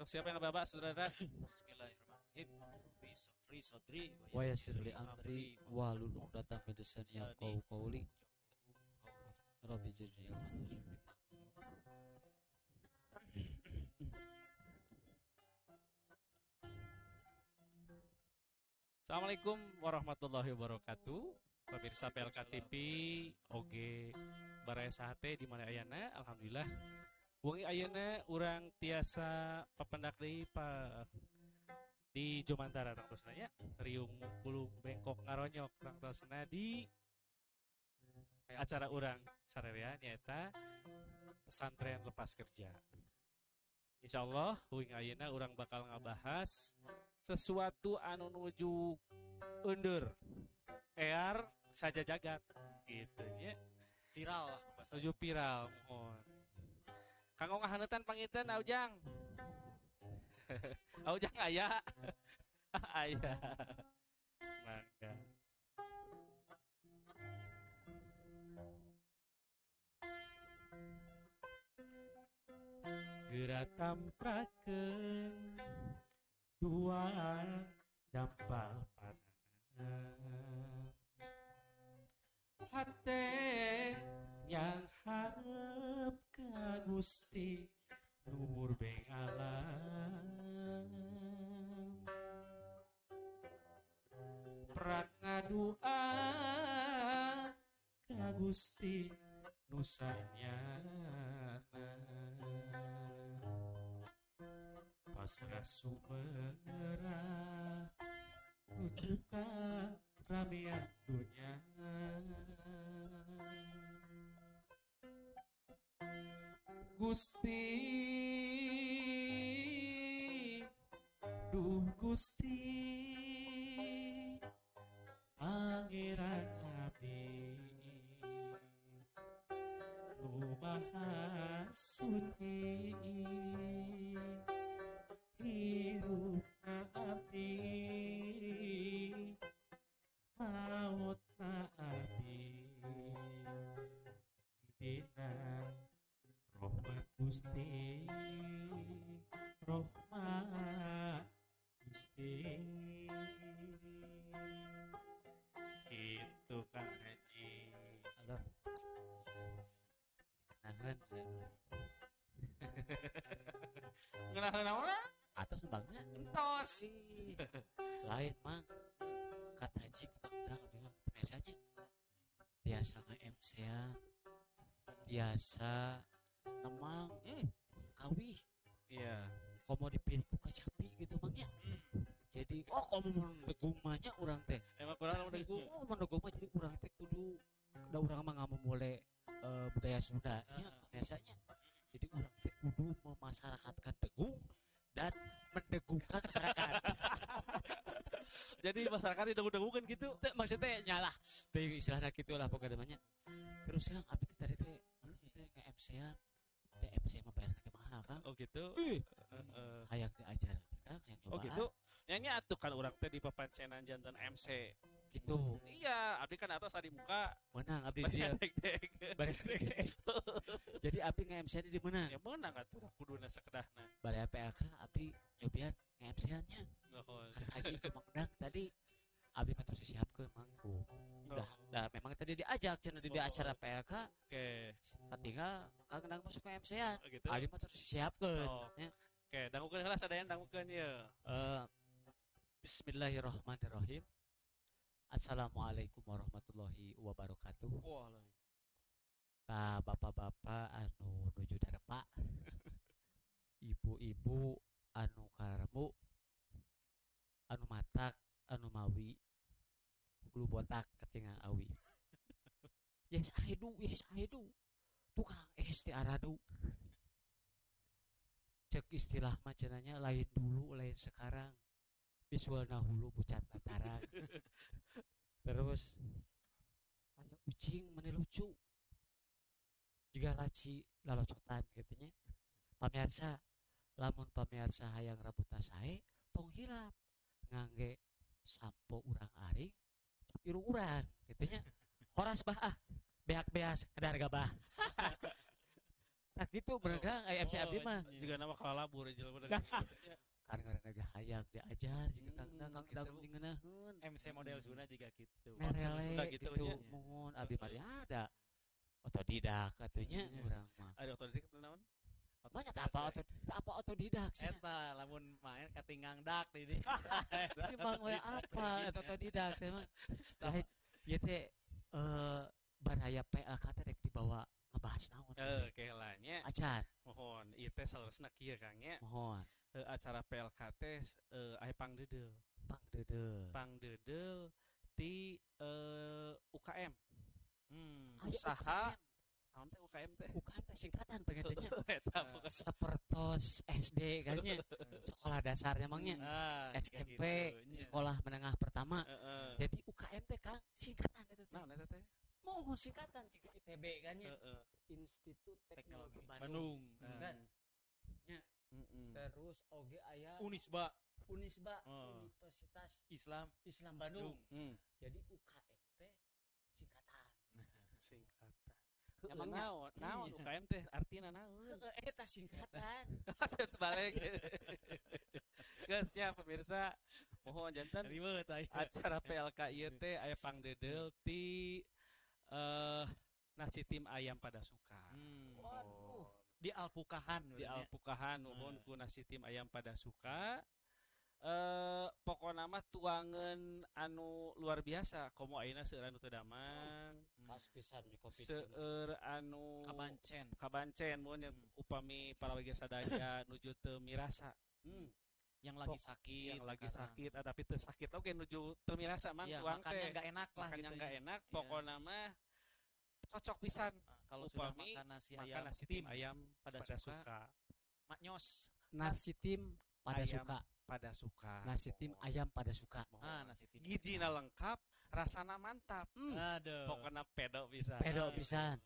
Untuk siapa yang bapak saudara? Bismillahirrahmanirrahim. Rabbi sofri sodri wa yassir li amri wahlul 'uqdatam min lisani yafqahu qawli rabbi zidni ilman. Assalamualaikum warahmatullahi wabarakatuh. Pemirsa PLK TV oge baraya sahate di mana ayana alhamdulillah. Wengi ayeuna urang tiasa papendak deui di Jomantara tangtosna nya riung pulung bengkok ngaronyok tangtosna di acara urang sarerea nyaeta pesantren lepas kerja. Insyaallah huing ayeuna urang bakal ngabahas sesuatu anu nuju undur ear saja jagat gitu nya. Viral lah Nuju viral mohon. Kanggo ngahaneutan panginten Aujang. Aujang aya. Aya. Mangga. Geura tamprakeun dua dampal parangan hate yang harap ka Gusti numur beng alam prak ngadua ka Gusti nusanyana pasrah sumerah nuju ka ramean dunya Gusti duh Gusti Pangeran abdi nu maha suci hirupna abdi mautna abdi dina rahmat Gusti rahmat Gusti gitu Kang Haji. Halo. Nahan. Ngenahan naon? Atas sembangnya Entos. lain mang kata haji ku kang bilang biasanya biasa nge-MC-an biasa nemang kawih Iya. komo dipilih ku kacapi gitu mangnya jadi komo mendegumanya urang teh Emang kurang mendegung. mendeguma jadi urang teh kudu da urang mah ngamu mulai budaya Sundanya biasanya jadi urang teh kudu memasyarakatkan degung dan mendegungkan masyarakat. Jadi masyarakat didegung-degungkan gitu. Maksudnya nyalah teh istilahnya gitu lah pokoknya namanya terus yang abis itu tadi teh nge-MC-an MC mah bayar ke mahal kan Oh gitu. kayak diajar kan kayak Oh nyobaan gitu. Nyanyi atuh kan urang teh di papancenan jantan MC. gitu Iya, abdi kan atas tadi muka. menang abdi dia bari jadi abdi nge-MC di mana Ya menang atuh kuduna sakedahna. bari PLK abdi nyobian nge-MC-nya Nuhun. kan lagi kemangdang tadi abdi mah tos siapkeun mangku dah memang tadi diajak cenah di acara PLK Oke. katinggal kang masuk ke MC-an Oh gitu. abdi mah tos siapkeun Sok. ya. Oke, dangukeun heula sadayana dangukeun ieu. Bismillahirrahmanirrahim. Assalamualaikum warahmatullahi wabarakatuh. Bapak-bapak anu nuju darpa, ibu-ibu anu karemu, anu matak, anu mawi, bulu botak ketinggal awi. Yes ahedu, tukang aradu. Cek istilah macananya lain dulu, lain sekarang. Visual hulu bucat tataran. Terus ada ucing mana lucu juga laci lalocotan katanya pamirsa lamun pamirsa hayang rambut sae tong hilap ngangge sampo urang aring capiru urang katanya horas bah beak beas ada harga bah tak gitu bener Kang MC abdi mah juga nama kalabur jelema bener. kan karena hayang diajar juga Kang Kang Gitu. dagu ngeunaheun MC model Sunda juga gitu. merele Udah gitu gitu nya. mohon abdi mah ada otodidak atunya urang mah Ada otodidak naon? banyak apa otodidak sih Eta lamun main katinggang dak di dieu. si Bang we apa eta otodidak teh mah lain ieu teh baraya PLK teh rek dibawa ngebahas naon Kehelanya acan mohon ieu teh salesna kieu Kang nya. mohon Acara PLK teh aya pangdeudel. Pangdeudel ti UKM. Usaha naon teh UKM teh? UKM teh singkatan pengennya Eta bukan. Sapertos SD kayaknya sekolah dasarnya mangnya SMP sekolah menengah pertama jadi UKM teh Kang singkatan itu teh Naon eta teh? mohon singkatan jika ITB kayaknya Institut Teknologi Bandung kan terus oge aya Unisba Unisba Oh. Universitas Islam Islam Bandung jadi UKM teh singkatan Singkatan. Emangnya? Naon UKM teh artina naon? eta singkatan Maksud balik. Geus nya pemirsa, mohon janten ribet aya. acara PLK ieu teh aya pangdeudel ti nasi tim ayam pada suka. Waduh. Di Alpukahan Di Alpukahan nuhun ku nasi tim ayam pada suka. Pokona mah tuangan anu luar biasa komo ayeuna seueur anu teu damang. pas pisan di Covid Seueur anu kabancen mun upami para warga sadaya nuju teu mirasa. yang lagi sakit Yang lagi sakit tapi teu sakit oge nuju teu mirasa mang ya, tuang makannya teh. enggak enak lah Makannya gitu enggak ya. enak Iya. pokona mah cocok pisan Kalau sudah upami makan nasi makan ayam nasi tim tim ayam pada pada suka. suka. maknyos nasi tim pada Ayam suka Pada suka. nasi tim Mohon. ayam pada suka Mohon. nasi tim Gijina lengkap, rasana mantap. aduh Pokona pedo bisa. pedo pisan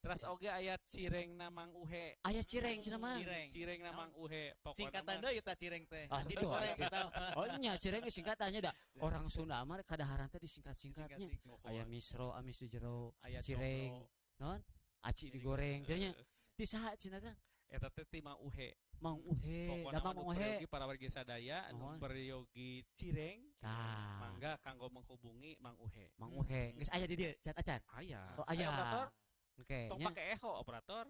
Terus oge aya cireng namang uhe. aya cireng cenah mah Cireng namang uhe. Pokona singkatan mah- deui eta cireng teh Ah, Aci itu digoreng aja. kita oh nya cireng singkatannya dah orang Sunda mah kadaharan teh disingkat-singkatnya Mohon. aya misro amis di jero aya cireng non aci digoreng cenah ti saha cenah Kang Eta teh ti mang uhe. mang uhe Pokona da mah mang anu uhe peryogi para warga sadaya anu Mohon. peryogi cireng. nah Mangga kanggo menghubungi Mang Uhe. mang uhe geus aya di dieu can acan Aya. oh aya Operator, oke tong nya pake eho operator.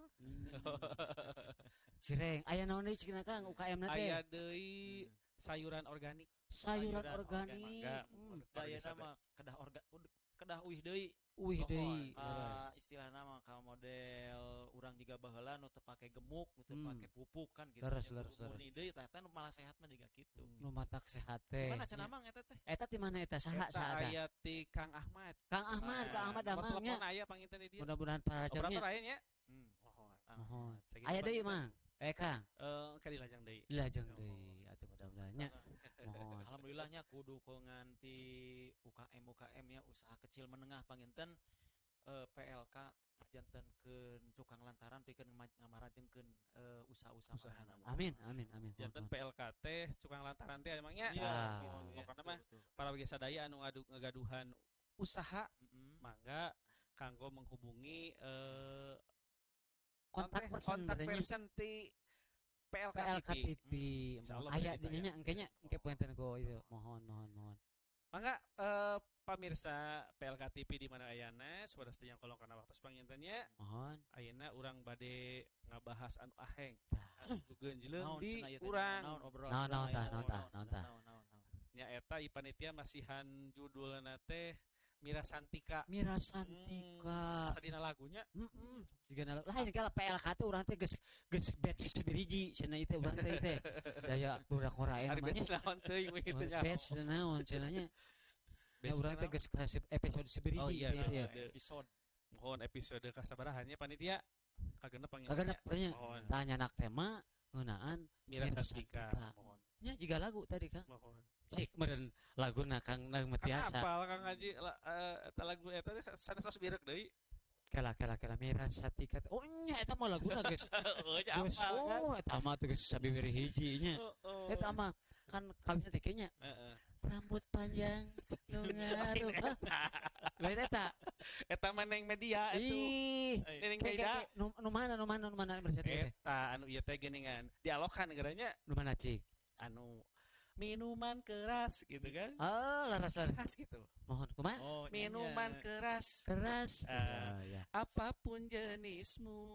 cireng aya naon deui cenah Kang UKM na teh Aya deui sayuran organik. sayuran sayuran organik Mangga. daya nama kedah uih deui wih Mohon. deui istilahna mah ka model urang juga baheula nu teu pake gemuk nu teu pake pupuk kan gitu Leres, Nya, leres, murni deui tah eta nu malah sehat mah juga gitu nu matak sehat teh mana cenah mang eta teh eta ti mana eta saha Eta saha aya ti Kang Ahmad. Kang Ahmad damangnya Telepon aya panginten di dieu. mudah-mudahan para Operator jamnya aya nya. Hmm. Mohon. mohon Sakitu aya deui panginten. mang Kang Ka dilajang deui. dilajeng deui atuh mudah-mudahannya mohon alhamdulillahnya kudu nganti UKM ya usaha kecil menengah panginten PLK ngajantenkeun cukang lantaran pikeun ngamarajengkeun usaha-usaha Usaha manehna. amin Janten mohon. PLK teh tukang lantaran teh emangnya. Iya, Ah. Pokona betul, mah betul. para warga sadaya anu ngagaduhan usaha Mm-mm. mangga kanggo menghubungi kontak person kontak badannya person ti PLK PLK TV. TV Insyaallah aya bisa dininya dibayar. engkenya engke pointen ko itu mohon Mangga pamirsa PLK TV di mana ayana suara yang kolong kana waktu pangintennya mohon ayeuna urang bade ngabahas anu aheng. Tah. Anu genjleung Naon di cenah ieu teh, urang. naon obrolan Naon, urang aya, naon tah, naon tah. naon. Nya eta ipanitia masihan judulna teh Mira Santika. Mira Santika Asa dina lagunya juga lain kala PLK teh urang teh geus batch sabiriji cenah ieu teh urang teh teh daya budak Korea ari namanya besi lawan teuing we kitu nya. batch naon cenah nya Best urang teh geus ka episode sabiriji Oh iya, teh ya episode. Episode Mohon episode kasabarahannya panitia kagenep panggilnya. kagenep tanya Mohon. tanya nak tema ngeunaan Mira Mira Santika. Santika. Mohon. nya juga lagu tadi Kang Mohon. cik meureun laguna Kang Kan Metiasa apal Kang Haji eta lagu eta teh sanes birek deui. kela Mira Santika oh nya eta mah laguna geus Heuh nya geus apal kan. oh eta mah teh geus sabibiri hiji nya eta mah kan kawinna teh kayaknya Heeh. rambut panjang nu ngaruh lain eta Eta mah neng media itu. ih Neng kayak beda. nu mana berarti teh. Eta anu ieu teh geuningan dialokan geuranya Nu mana cik? anu minuman keras gitu kan. Oh, laras. Keras gitu. Mohon kumaha? Oh, Minuman nyanyi. keras. Keras. Ya. Apapun jenismu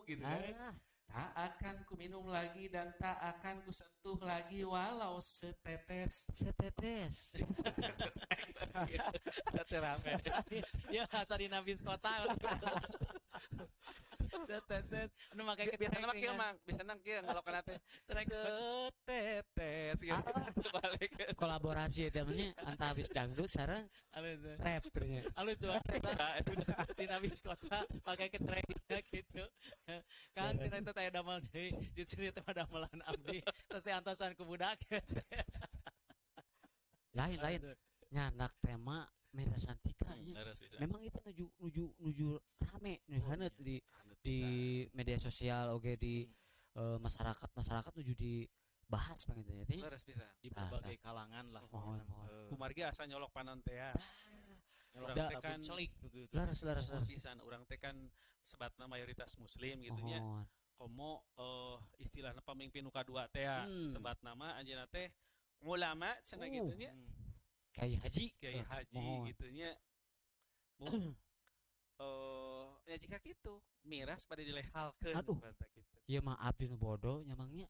gitu kan. Tak akan ku minum lagi dan tak akan ku sentuh lagi walau setetes. Setetes. Terame. Ya asa di nabis kota. Tetet. Nu make Biasana mah kieu mang, biasana kieu ngalokan teh. Setetes gitu. Balik. Kolaborasi eta mah nya anta habis dangdut sareng Halus. rap nya. Halus dua di nabis kota pakai ketrengnya gitu. Kan cenah teh aya damel deui, justru itu mah damelan abdi. Terus diantosan ku budak. Lain nyanak tema Mira Santika nya. Harus bisa. Memang itu nuju rame nu haneut di media sosial oge di masyarakat nuju dibahas panginten teh. Harus bisa. Di berbagai kalangan lah. Mohon. Kumargi asa nyolok panon teh ya. Nyolok Urang teh teh kan celik begitu. Laras. pisan urang teh kan sebatna mayoritas muslim gitu nya. Mohon. Komo istilahna pamimpin nu kadua teh ya. Sebatna mah anjeunna teh ulama cenah gitu nya. Kiai Haji. Kiai Haji Mohon. gitu nya. Ya jika gitu miras pada dilehalkeun Aduh. banta gitu. Ieu mah abdi nu bodoh nyamangnya.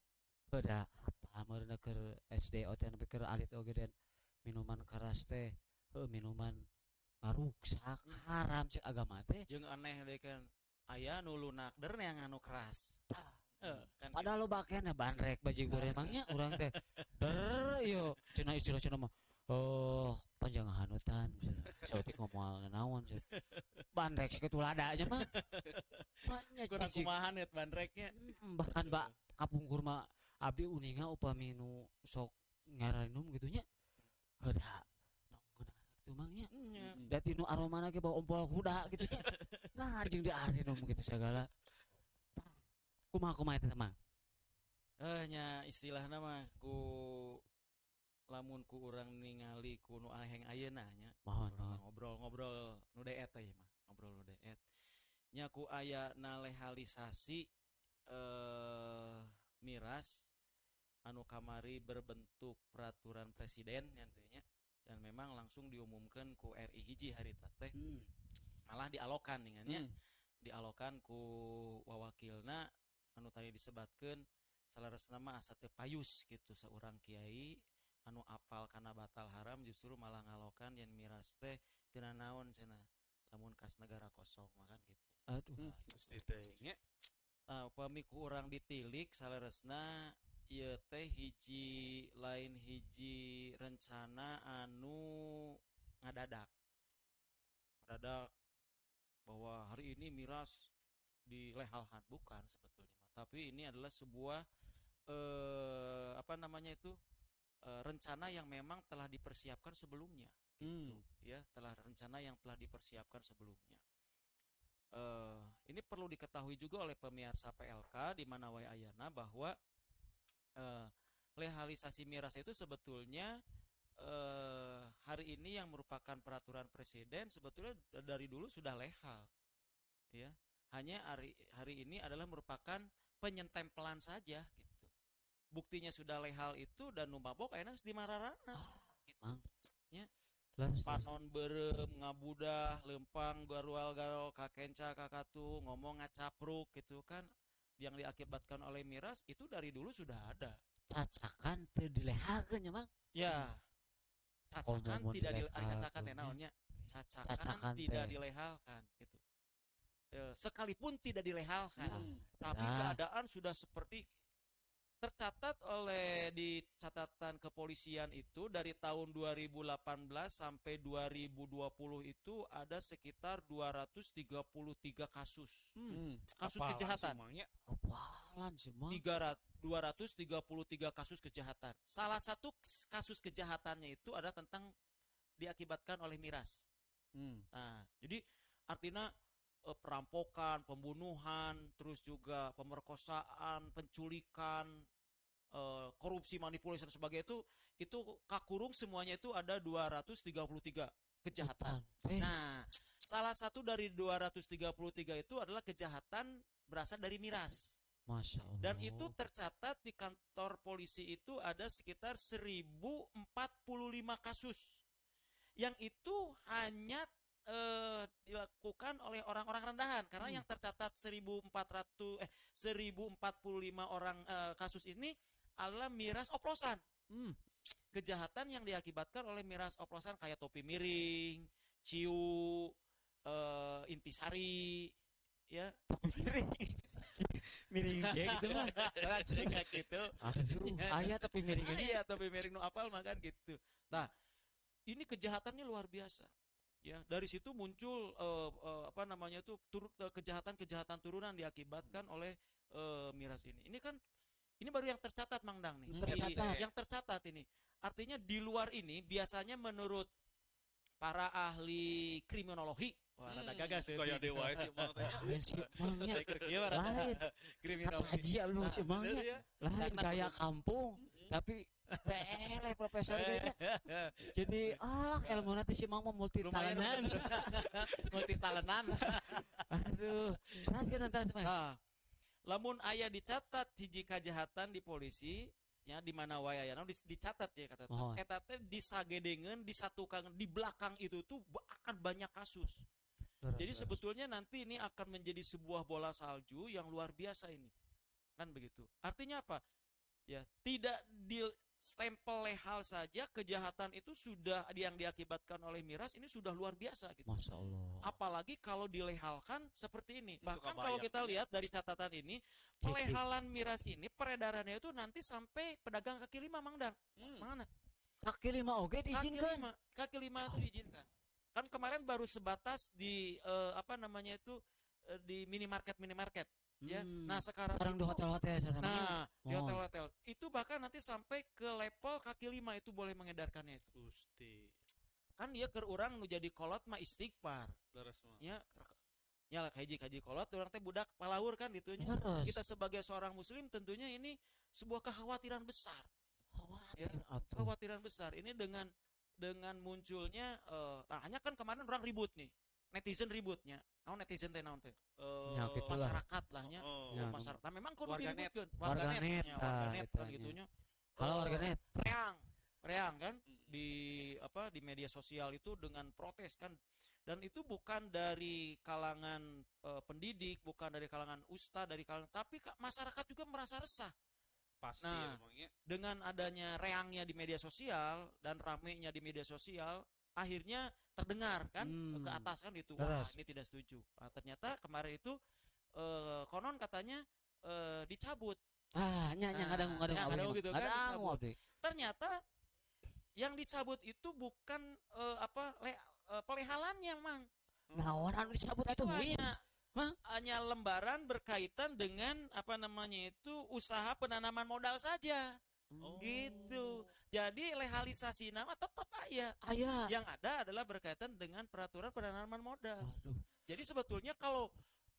Heuda apa meurna keur SD teh nepi keur alit oge dan minuman keras teh minuman ngaruksak haram cek agama teh. Jeung aneh deui kan aya nu lunakder yang anu keras. Kan Padahal lo bakena bandrek bajing gue emangnya urang teh. Yo cenah istilah cenah mah panjang hanutan sautik ngomong naon bandrek sih ketulada aja mah banyak kurang kumahan et bandreknya. Bahkan bak kapungkur mah abdi uninga upami nu sok ngaranum gitunya heuda nongkeun anak tuh mangnya dati nu aromana ge bau ompol kuda gitu nya nah jeung diarinum gitu segala kumaha eta mah Nya istilahna mah lamun ku urang ningali ku nu aheng ayeuna nya mohon ngobrol nu deet teh mah ngobrol nu deet nya ku aya legalisasi miras anu kamari berbentuk peraturan presiden nya dan memang langsung diumumkan ku RI hiji harita teh malah dialokan ningannya dialokan ku wawakilna anu tadi disebatkeun salaresna mah asa teu payus gitu seorang kiai anu apal kana batal haram justru malah ngalokan yen miras teh tina naon cenah lamun kas negara kosong makan gitu. Aduh Gusti teh nya. Upami ku urang ditilik saleresna ieu teh hiji rencana anu ngadadak bahwa hari ini miras dilehalkan bukan sebetulnya tapi ini adalah sebuah rencana yang memang telah dipersiapkan sebelumnya gitu ya rencana yang telah dipersiapkan sebelumnya. Ini perlu diketahui juga oleh pemirsa PLK di mana wae ayana bahwa legalisasi miras itu sebetulnya hari ini yang merupakan peraturan presiden sebetulnya dari dulu sudah legal ya hanya hari ini adalah merupakan penyentempelan saja gitu. Buktinya sudah legal itu dan nu mabok enak di mararana gitu. Ya. Panon berem ngabudah lempang garual kakenca kakatu ngomong ngacapruk gitu kan yang diakibatkan oleh miras itu dari dulu sudah ada. Cacakan teu dilehalkeun nya Mang. Ya. Cacakan tidak cacakan naonnya. Cacakan tidak dilehalkan gitu. Sekalipun tidak dilehalkan tapi keadaan sudah seperti tercatat di catatan kepolisian itu dari tahun 2018 sampai 2020 itu ada sekitar 233 kasus kejahatan. Kepalan sih Mang. 233 kasus kejahatan. Salah satu kasus kejahatannya itu ada tentang diakibatkan oleh miras. Nah, jadi artinya perampokan, pembunuhan, terus juga pemerkosaan, penculikan, korupsi, manipulasi dan sebagainya itu kakurung semuanya itu ada 233 kejahatan. Nah, salah satu dari 233 itu adalah kejahatan berasal dari miras. Masya Allah. Dan itu tercatat di kantor polisi itu ada sekitar 1045 kasus. Yang itu hanya dilakukan oleh orang-orang rendahan karena yang tercatat 1045 orang kasus ini adalah miras oplosan. Kejahatan yang diakibatkan oleh miras oplosan kayak topi miring, ciu, intisari, ya. Miring kayak gitu mah. Jadi kayak gitu. Aduh, aya tapi miringnya. Iya, topi miring nu apal makan gitu. Nah, ini kejahatannya luar biasa. Ya, dari situ muncul kejahatan-kejahatan turunan diakibatkan oleh miras ini. Ini baru yang tercatat Mang Dang nih. Tercatat. Yang tercatat ini. Artinya di luar ini biasanya menurut para ahli kriminologi, wah rada gagas ya. Kayak dewa sih Mang teh. Lain si Mangnya. Lain. Kata Kriminologi. haji belum si Mangnya. Lain gaya kampung. Tapi PL profesor gitu. Jadi ilmu nanti si Mang mau multi talentan. Multi talentan. Aduh. Terus Nah, lamun aya dicatat hiji kejahatan di polisi ya di mana wae aya dicatat ya kata eta teh disagedengeun disatukan di belakang itu tuh akan banyak kasus. Jadi sebetulnya nanti ini akan menjadi sebuah bola salju yang luar biasa ini. Kan begitu. Artinya apa? Ya, tidak di stempel lehal saja kejahatan itu sudah yang diakibatkan oleh miras ini sudah luar biasa gitu. Masya Allah. Apalagi kalau dilehalkan seperti ini. Bahkan kalau kita lihat dari catatan ini, pelehalan miras ini peredarannya itu nanti sampai pedagang kaki lima Mang Dang. Mana? Kaki lima oke diizinkan. Kaki lima itu diizinkan. Kan kemarin baru sebatas di di minimarket. Ya. Nah, sekarang di hotel-hotel di hotel-hotel. Itu bahkan nanti sampai ke level kaki lima itu boleh mengedarkannya itu. Gusti. Kan dia keur urang nu jadi kolot mah istighfar. Leres mah. Ya kaji kolot urang teh budak palawur kan gitu nya. Kita sebagai seorang muslim tentunya ini sebuah kekhawatiran besar. Kekhawatiran besar. Ini dengan munculnya hanya kan kemarin orang ribut nih. Netizen ributnya. Netizen teh naon teh? Masyarakat lahnya. Masyarakat. Nah, memang kudu diributkeun. Warganet kan gitunya. Halo warganet. Reang kan di media sosial itu dengan protes kan. Dan itu bukan dari kalangan pendidik, bukan dari kalangan ustadz, tapi masyarakat juga merasa resah. Pasti dengan adanya reangnya di media sosial dan ramenya di media sosial, akhirnya terdengar kan ke atas kan itu. Wah, ini tidak setuju. Nah, ternyata kemarin itu konon katanya dicabut. Kadang gitu kan. Ternyata yang dicabut itu bukan pelehalannya, Mang. Nah, orang dicabut itu hanya lembaran berkaitan dengan usaha penanaman modal saja. Gitu. Jadi legalisasi nama tetap aya. Yang ada adalah berkaitan dengan peraturan penanaman modal. Jadi sebetulnya kalau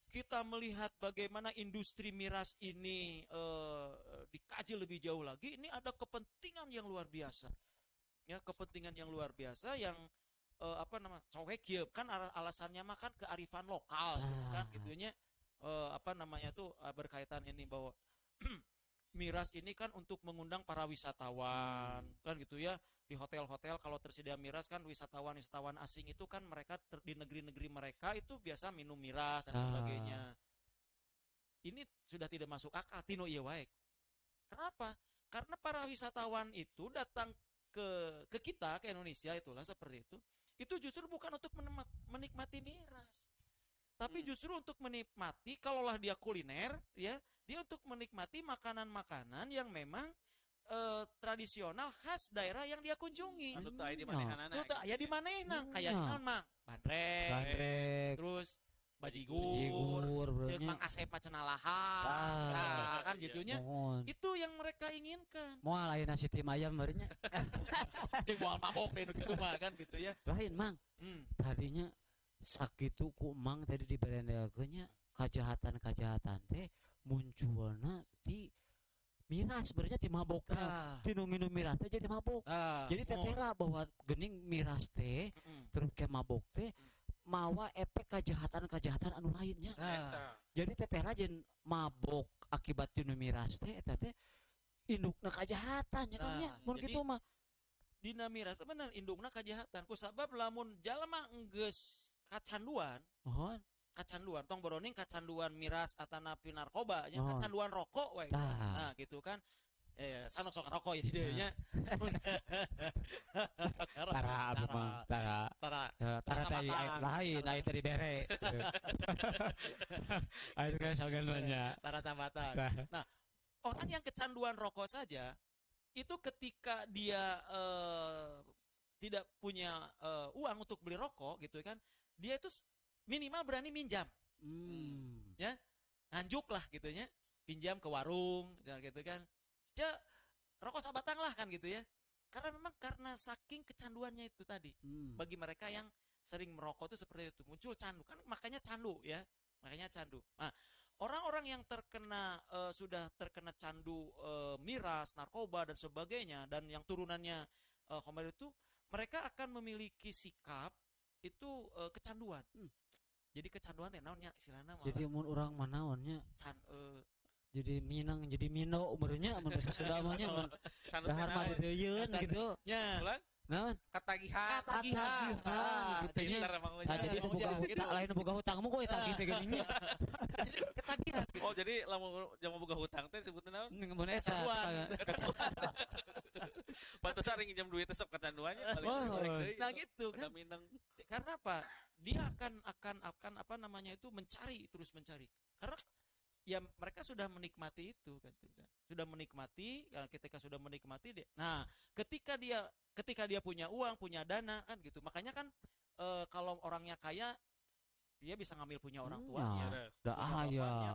kita melihat bagaimana industri miras ini dikaji lebih jauh lagi, ini ada kepentingan yang luar biasa. Ya, kepentingan yang luar biasa yang cowek ya kan alasannya mah kan kearifan lokal kan gitunya berkaitan ini bahwa miras ini kan untuk mengundang para wisatawan kan gitu ya. Di hotel-hotel kalau tersedia miras kan wisatawan asing itu kan mereka di negeri-negeri mereka itu biasa minum miras dan sebagainya. Ini sudah tidak masuk akal tino ieu wae. Kenapa? Karena para wisatawan itu datang ke kita, ke Indonesia itulah seperti itu. Itu justru bukan untuk menikmati miras. Tapi justru untuk menikmati, kalaulah dia kuliner, ya, dia untuk menikmati makanan-makanan yang memang tradisional khas daerah yang dia kunjungi. Maksudnya di manehana. Ya di manehna, kayak naon Mang? Bandrek. Terus bajigur, ceuk Mang Asep macenalaha. Kan gitunya. Itu yang mereka inginkan. Moal lain nasi tim ayam barunya. Jeung moal mabok gitu mah kan gitu ya. Lain Mang. Tadinya sakitu ku Mang tadi diberendakeunnya kejahatan teh munculna di miras sebenarnya di maboknya. Di nginum miras teh jadi mabok. Jadi tetera bahwa gening miras teh terus ke mabok teh mawa efek kejahatan-kejahatan anu lainnya. Nah, Jadi teteh lajen mabok akibat tinu miras teh eta teh indukna kejahatan ya kan nya. Nah, Mun jadi- kitu mah dina miras bener indungna kejahatan kusabab lamun jalma enggeus kacanduan mohon tong boroning kacanduan miras atanapi narkoba nya Oh. kacanduan rokok we. tah. Nah, gitu kan. Sanosok rokok ya dieu nya. Tara abdi mah tara. Tara. Ya, tara Tara tadi sabatang. lain lain tadi bere. Ayo guys sageunnya. Tara sambatan. Orang yang kecanduan rokok saja itu ketika dia tidak punya uang untuk beli rokok gitu kan, dia itu minimal berani minjam, nganjuk lah gitunya, pinjam ke warung gitu kan, rokok sabatang lah kan gitu ya, karena memang karena saking kecanduannya itu tadi, bagi mereka yang sering merokok itu seperti itu muncul candu kan, makanya candu ya, Nah, orang-orang yang sudah terkena candu miras, narkoba dan sebagainya, dan yang turunannya kemarin itu, mereka akan memiliki sikap itu kecanduan. Jadi kecanduan teh naonnya istilahna Jadi mun urang mah naonnya jadi minang jadi mino umurnya mun sudah mah nya mun Candu dahar mah deuyeun gitu. Ya, Naon? katagihan. Katagihan gitu nya. Nah, jadi nu boga hutang lain boga hutangmu kok tagih teh geuning nya. jadi ketagihan gitu. Oh, jadi lamun jamu boga hutang teh sebutna naon? Mun eta Pantesan ring jam duit teh sok kecanduannya balik Oh. balik deui. Nah gitu kan. Udah minang. Karena apa? Dia akan apa namanya itu terus mencari. Karena ya mereka sudah menikmati itu kan. Sudah menikmati, ketika sudah menikmati dia. Nah, ketika dia punya uang, punya dana kan gitu. Makanya kan kalau orangnya kaya dia bisa ngambil punya orang tuanya, Beres. da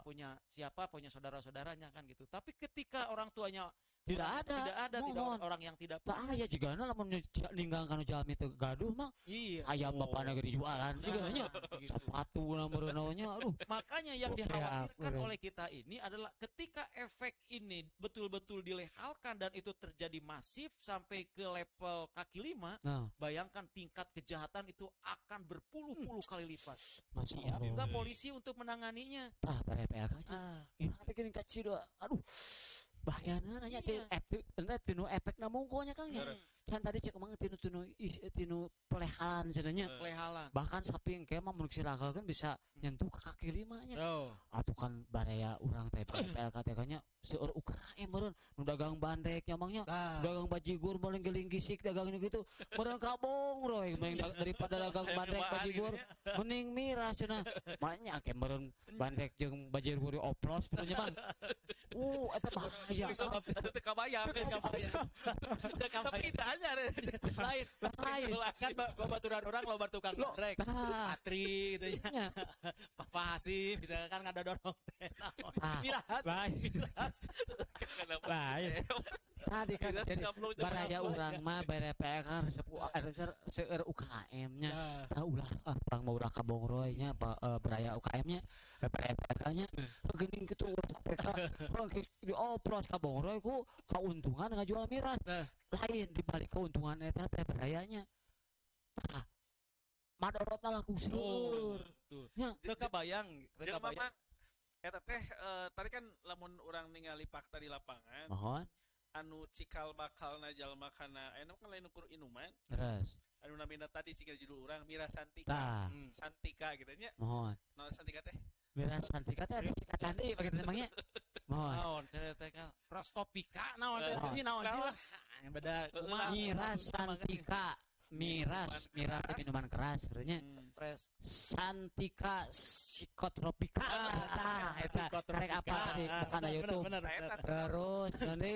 punya aya. bapaknya, punya saudara-saudaranya kan gitu. Tapi ketika orang tuanya Tidak ada, mohon. orang yang tidak Tak aya jigana lamun ninggang kana jalmi teu gaduh mah Iya. ayam bapana ge dijualan juga nya. Gitu. Sepatu namureunnya aduh. Makanya yang Oke, dikhawatirkan aku- oleh kita ini adalah ketika efek ini betul-betul dilehalkan dan itu terjadi masif sampai ke level kaki lima, Nah, bayangkan tingkat kejahatan itu akan berpuluh-puluh kali lipat. masya Siap juga Allah. polisi untuk menanganinya. Tah bare PLK nya. Ah, Urang teh geuning kaciro. Aduh. Bahayana nanya teu Iya. tinu efek na mungkonya Kang nya. Hmm. Can tadi cek mang tinu pelehalan cenanya. Pelehalan. Bahkan sapi engke mah mun silakakeun bisa nyentuh ke kaki lima nya. Oh. Atuh kan baraya urang teh PLK teh nya seueur UKM meureun nu dagang bandek nya mangnya. Dagang bajigur meureun geling gisik dagangnya gitu. Meureun kabong roy mending daripada dagang bandek bajigur mending miras cenah. Makanya ake meureun bandek jeung bajigur oplos punya Bang. Eta bahaya. Bisa teu kabayang. Tapi tanya Lain. Kan babaturan orang loba tukang bandrek. Tah. Patri gitu ya. Nya. Papa Hasim bisa kan ngada dorong teh. Ah, Miras. Miras. Lain. Tadi kan Miras jadi gablok jeung baraya gablok. urang mah bare PK seueur UKM nya. Tah ulah urang mah ulah kabong roy nya baraya UKM nya PK nya geuning kitu urang PK di oplos kabong roy ku kauntungan ngajual miras. Lain dibalik keuntungan eta teh barayanya. Tah. Madorotna laku seueur. Nya. Teu kabayang, Jeung mah eta teh tadi kan lamun urang ningali fakta di lapangan Mohon. anu cikal bakalna jalma kana aya kan lain ukur inuman Terus. anu namina tadi siga judul urang Mira Tah. Santika. Santika gitu nya. Mohon. Naon Santika teh? Miras Santika teh ada cikatan deui pake temangnya. Mohon. naon cerita prostopika naon teh Naon. sih naon sih lah. Beda kumaha. Miras Santika. Miras teh minuman keras sebenarnya. Pres Santika psikotropika. Tah eta Psikotropika. karek apa tadi bukan YouTube. Bener. Terus nanti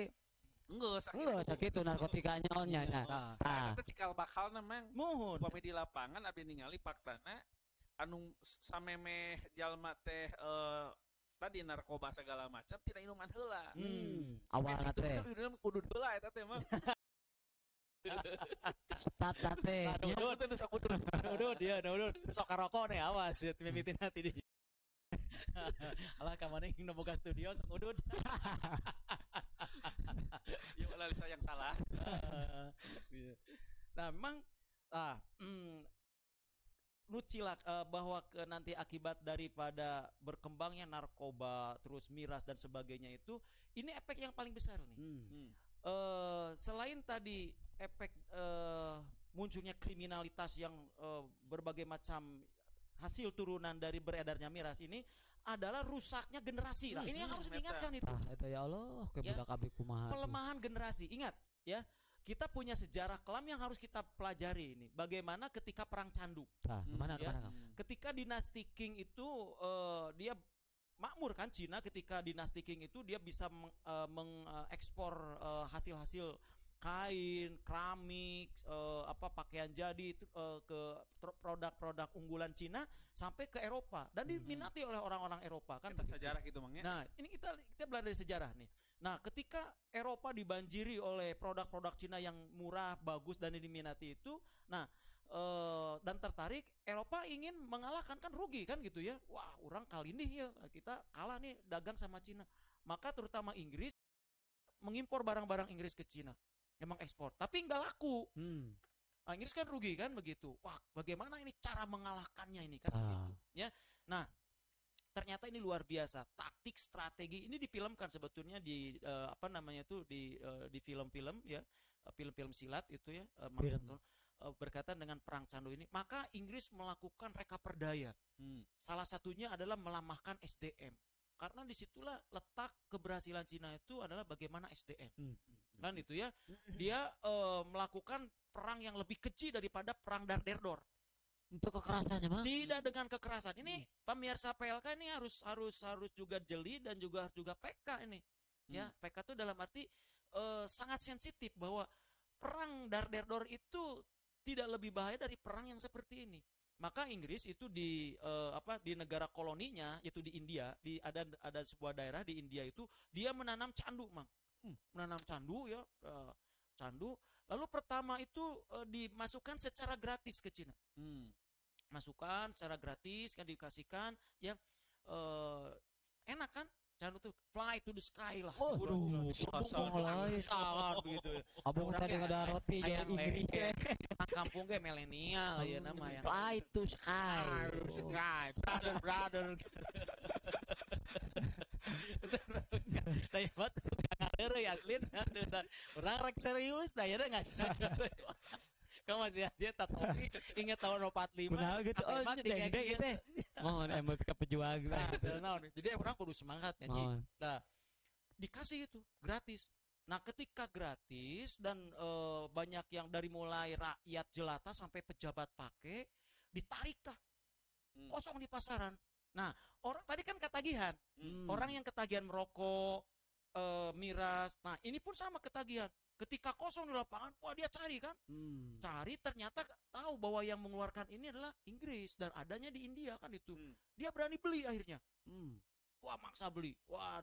Enggeus enggak sakitu narkotika nyaonnya nya. Tah. Eta cikal bakalna mang Mohon. upami di lapangan abdi ningali faktana anu samemeh jalma teh tadi narkoba segala macam tidak inuman heula. Awalna teh Kudu heula eta teh mah. start teh. Udut teh sok udut. Udut dia, udut. Sok karoko nih awas ya mimitin hati di. Alah kamane nu boga studio sok udut. Ya malah Lisa yang salah. Nah, memang nucilak bahwa nanti akibat daripada berkembangnya narkoba, terus miras dan sebagainya itu, ini efek yang paling besar nih. Selain tadi efek munculnya kriminalitas yang berbagai macam hasil turunan dari beredarnya miras ini adalah rusaknya generasi. Nah, ini yang harus diingatkan itu. Itu ya Allah, Ya, budak abdi kumaha. pelemahan generasi. Ingat ya, kita punya sejarah kelam yang harus kita pelajari ini. Bagaimana ketika perang candu. Mana Ya. Kang? Ketika dinasti Qing itu dia makmur kan, Cina ketika dinasti Qing itu dia bisa mengekspor hasil-hasil kain, keramik, pakaian jadi itu ke produk-produk unggulan Cina sampai ke Eropa dan diminati oleh orang-orang Eropa kan. Kita sejarah gitu Mang ya. Nah, ini kita belajar dari sejarah nih. Nah, ketika Eropa dibanjiri oleh produk-produk Cina yang murah, bagus dan diminati itu, nah dan tertarik, Eropa ingin mengalahkan, kan rugi kan gitu ya. Wah, orang kali ini ya kita kalah nih dagang sama Cina. Maka terutama Inggris mengimpor barang-barang Inggris ke Cina. Emang ekspor, tapi nggak laku. Nah, Inggris kan rugi kan begitu. Wah, bagaimana ini cara mengalahkannya ini kan begitu. Ya. Nah, ternyata ini luar biasa. Taktik, strategi ini difilmkan sebetulnya di di film-film ya, film-film silat itu ya. Berkaitan dengan perang candu ini, maka Inggris melakukan reka perdaya. Salah satunya adalah melamahkan SDM. Karena disitulah letak keberhasilan Cina itu adalah bagaimana SDM. Kan itu ya. Dia melakukan perang yang lebih kecil daripada perang Dar-der-dor. Untuk kekerasannya mah? Tidak dengan kekerasan. Ini pemirsa PLK ini harus juga jeli dan juga PK ini. Ya, PK itu dalam arti sangat sensitif bahwa perang Dar-der-dor itu tidak lebih bahaya dari perang yang seperti ini. Maka Inggris itu di negara koloninya, yaitu di India, ada sebuah daerah di India itu dia menanam candu, Mang. Menanam candu ya, candu. Lalu pertama itu dimasukkan secara gratis ke Cina. Masukkan secara gratis kan dikasihkan ya, enak kan? Candu tuh fly to the sky lah. Waduh, salah begitu ya. Abang tadi ada roti jadi Inggris ya. Kampung ge milenial ya namanya. Fly to sky. Brother. Tanya buat ngader ya aslin. Orang rek serius dah ya enggak sih. Kamu masih dia tatopi ingat tahun 45. Benar gitu. Oh, deng gitu. Mohon emot ke pejuang Jadi orang kudu semangat ya, Ci. Nah, dikasih itu gratis. Nah, ketika gratis dan banyak yang dari mulai rakyat jelata sampai pejabat pakai, ditarik tah. Kosong di pasaran. Nah, orang tadi kan ketagihan. Orang yang ketagihan merokok, miras. Nah, ini pun sama ketagihan. Ketika kosong di lapangan, wah dia cari kan. Cari ternyata tahu bahwa yang mengeluarkan ini adalah Inggris dan adanya di India kan itu. Dia berani beli akhirnya. Wah, maksa beli. Wah,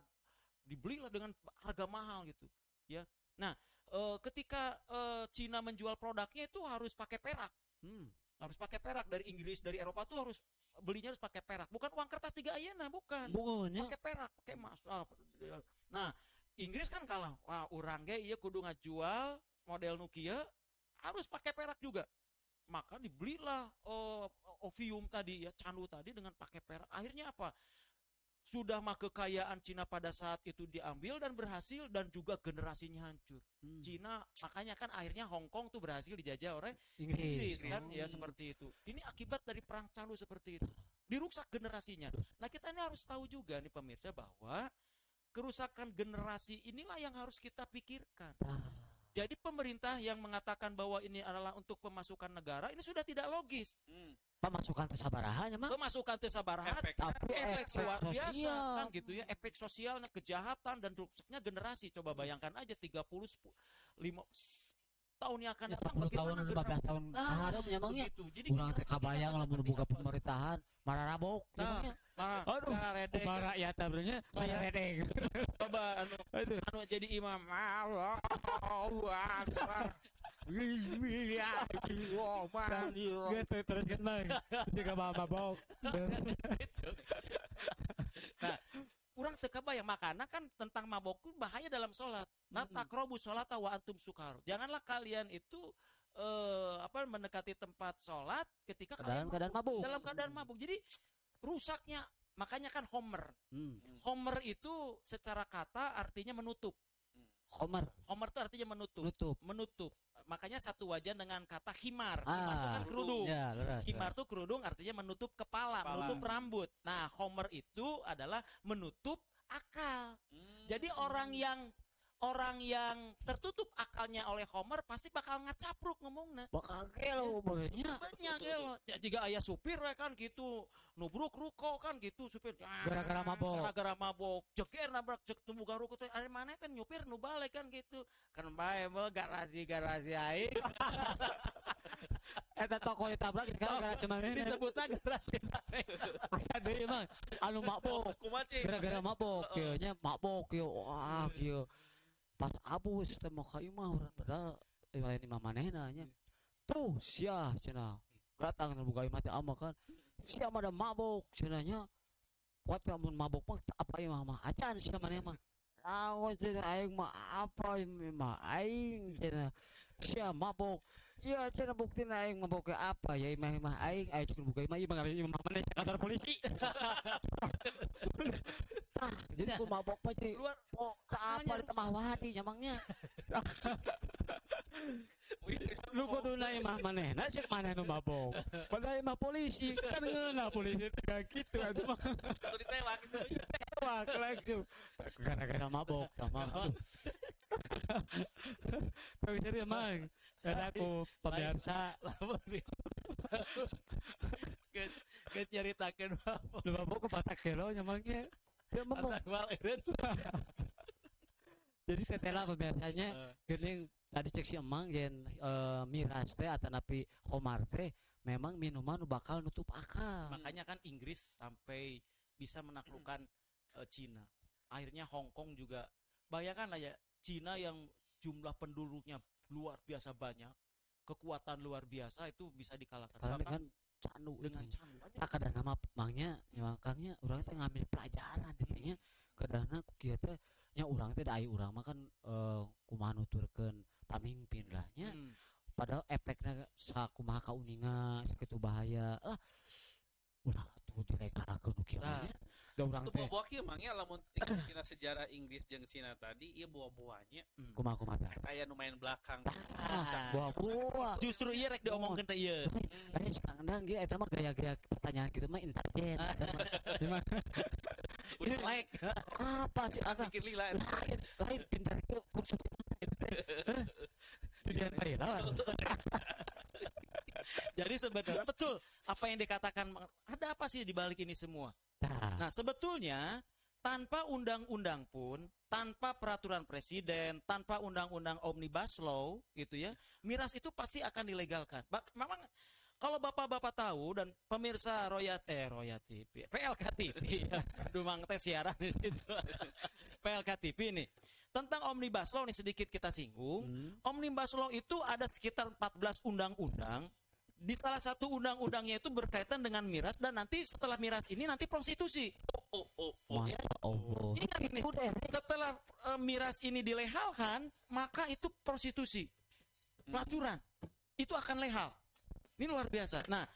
dibelilah dengan harga mahal gitu. Ya. Nah, ketika Cina menjual produknya itu harus pakai perak. Harus pakai perak dari Inggris, dari Eropa tuh harus belinya harus pakai perak. Bukan uang kertas 3 ayana, bukan. Pakai perak, pakai emas. Nah, Inggris kan kalah. Wah, urang ge ieu kudu ngajual model Nokia harus pakai perak juga. Maka dibelilah opium tadi ya, candu tadi dengan pakai perak. Akhirnya apa? Sudah mah kekayaan Cina pada saat itu diambil dan berhasil dan juga generasinya hancur. Cina makanya kan akhirnya Hong Kong tuh berhasil dijajah oleh Inggris kan ya seperti itu. Ini akibat dari perang candu seperti itu. Dirusak generasinya. Nah, kita ini harus tahu juga nih pemirsa bahwa kerusakan generasi inilah yang harus kita pikirkan. Jadi pemerintah yang mengatakan bahwa ini adalah untuk pemasukan negara, ini sudah tidak logis. Pemasukan tesabarahannya mah. Pemasukan tesabarahan, tapi efek luar biasa kan gitu ya. Efek sosial, kejahatan dan rusaknya generasi. Coba bayangkan aja 30 5 tahun yang akan datang 10 tahun 15 tahun harap memangnya. Kurang teh kabayang lamun boga pemerintahan mararabok. Aduh, para rakyat tabrnya saya redeng. Coba anu jadi imam. Allahu Akbar. Terus kan bang, jika mabok. Nah, kurang sekabayang makanya kan tentang mabok itu bahaya dalam sholat. Nah, takrobu sholat wa antum sukar. Janganlah kalian itu mendekati tempat sholat ketika dalam keadaan mabuk. dalam keadaan mabuk. Jadi rusaknya, makanya kan Homer. Homer itu secara kata artinya menutup. Homer Homer itu artinya menutup. Menutup. Makanya satu wajan dengan kata khimar. Khimar itu kan kerudung. Ya, Khimar itu kerudung artinya menutup kepala, menutup rambut. Nah, Homer itu adalah menutup akal. Jadi orang yang tertutup akalnya oleh Homer pasti bakal ngacapruk ngomongnya. Bakal gelo umurnya. Banyak gelo. Ya, jika ayah supir ya kan gitu, nubruk ruko kan gitu supir. Gara-gara mabok. Gara-gara mabok. Ceker nabrak cek tumbuh ruko teh ari mana teh nyupir nu balik kan gitu. Kan bae mah garasi aing. Eta toko ditabrak sekarang garasi mana? Disebutna garasi teh. Aya deui mah anu mabok. Gara-gara mabok kieu nya mabok kieu. Wah kieu. Pas abus teh mah ka imah urang padahal lain imah manehna nya. Tuh sia cenah. Datang buka imah teh ama kan. Sia mah da mabok cenah nya. Kuat mun mabok mah apa imah mah acan sia maneh mah. Awas aing mah apa imah aing cenah. Sia mabok. Iya cenah buktina aing mabok ke apa ya imah aing aya cukup buka imah imah maneh kantor polisi. Jadi ku mabok mah jadi Luar apa di tengah wadi jamangnya. Lu kuduna imah manehna cek maneh nu mabok. Padahal imah polisi kan ngeuna polisi teh kitu atuh mah. Atau ditewak gitu. Tewak langsung gara-gara mabok sama. Tapi jadi emang dan aku pemirsa Geus nyaritakeun lu mabok ke Batak Kelo nyamangnya. Dia mabok. Jadi tetela pemirsanya geuning tadi cek si emang yen miras teh atanapi Homar teh memang minuman nu bakal nutup akal. Makanya kan Inggris sampai bisa menaklukkan Cina. Akhirnya Hong Kong juga. Bayangkanlah ya, Cina yang jumlah penduduknya luar biasa banyak, kekuatan luar biasa itu bisa dikalahkan. Karena Bahkan dengan candu dengan ini. candu aja. Kadang nama mangnya nyangkangnya urang teh ngambil pelajaran nya kadangna ku kieu teh nya urang teh da aya urang mah kan kumaha nuturkeun pamimpin lah nya. Padahal efeknya sakumaha kauninga sakitu bahaya lah ulah tuh dilegalkeun nu kieu nya da urang Itu teh buah kieu mangnya lamun tina sejarah Inggris jeung Cina tadi ieu buah-buahnya kumaha eta aya nu main belakang. buah-buah Justru ieu rek diomongkeun teh ieu. lain sekarang ge eta mah gaya-gaya pertanyaan kitu mah intelijen Udah like. apa sih akang Pikir lila. lain pintar ke kursus dia lain Jadi sebenarnya betul apa yang dikatakan, ada apa sih di balik ini semua? Nah, sebetulnya tanpa undang-undang pun, tanpa peraturan presiden, tanpa undang-undang omnibus law gitu ya, miras itu pasti akan dilegalkan. Memang kalau bapak-bapak tahu dan pemirsa Royat TV, PLK TV, Dumang teh siaran itu, PLK TV nih. Tentang omnibus law nih sedikit kita singgung. Omnibus law itu ada sekitar 14 undang-undang. Di salah satu undang-undangnya itu berkaitan dengan miras dan nanti setelah miras ini nanti prostitusi. Masya Allah. Ingat ini, setelah miras ini dilehalkan, maka itu prostitusi, pelacuran, itu akan lehal. Ini luar biasa. Nah,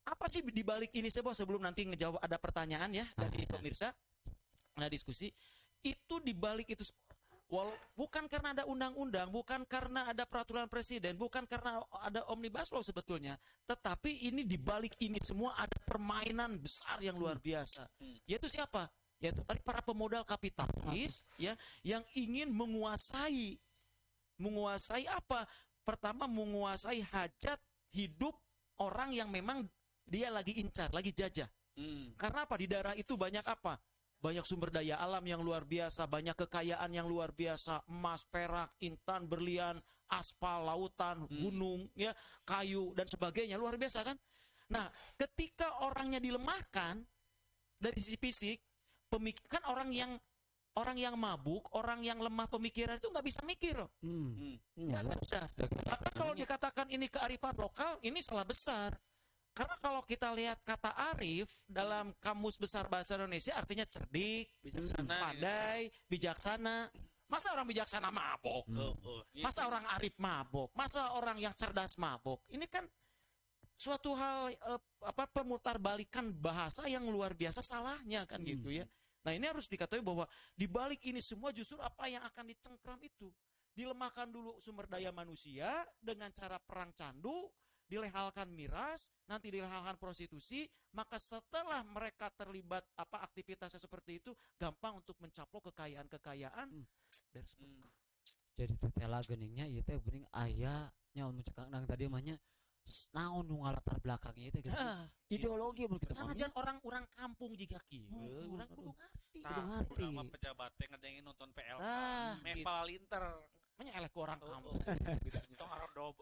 apa sih di balik ini sebelum nanti ngejawab ada pertanyaan ya dari pemirsa, ada diskusi. Itu di balik itu bukan karena ada undang-undang, bukan karena ada peraturan presiden, bukan karena ada omnibus law sebetulnya, tetapi ini di balik ini semua ada permainan besar yang luar biasa. Yaitu siapa? Yaitu tadi para pemodal kapitalis ya yang ingin menguasai apa? Pertama menguasai hajat hidup orang yang memang dia lagi incar, lagi jajah. Karena apa? Di daerah itu banyak apa? Banyak sumber daya alam yang luar biasa, banyak kekayaan yang luar biasa, emas, perak, intan, berlian, aspal, lautan, gunung, ya, kayu dan sebagainya, luar biasa kan? Nah, ketika orangnya dilemahkan dari sisi fisik, kan orang yang mabuk, orang yang lemah pemikiran itu nggak bisa mikir, nggak cerdas. Maka kalau dikatakan ini kearifan lokal, ini salah besar. Karena kalau kita lihat kata arif dalam Kamus Besar Bahasa Indonesia artinya cerdik, Bijaksana, pandai, bijaksana. Masa orang bijaksana mabok? Masa orang arif mabok? Masa orang yang cerdas mabok? Ini kan suatu hal pemutarbalikan bahasa yang luar biasa salahnya kan gitu ya. Nah, ini harus diketahui bahwa di balik ini semua justru apa yang akan dicengkram itu. Dilemahkan dulu sumber daya manusia dengan cara perang candu, dilehalkan miras, nanti dilehalkan prostitusi, maka setelah mereka terlibat aktivitasnya seperti itu, gampang untuk mencaplok kekayaan-kekayaan dan sebagainya. Jadi tetela geningnya ieu teh geuning ayahnya mun cekak nang tadi mahnya naon nu ngalatar belakangnya itu gitu. Ideologi mun kita Sanajan orang-orang kampung juga kieu, urang kudu ngarti. kudu ngarti. Urang mah pejabat teh ngedengin nonton PLK. Gitu. Mepal linter. Nya eleh ku orang kampung. Tong arodob.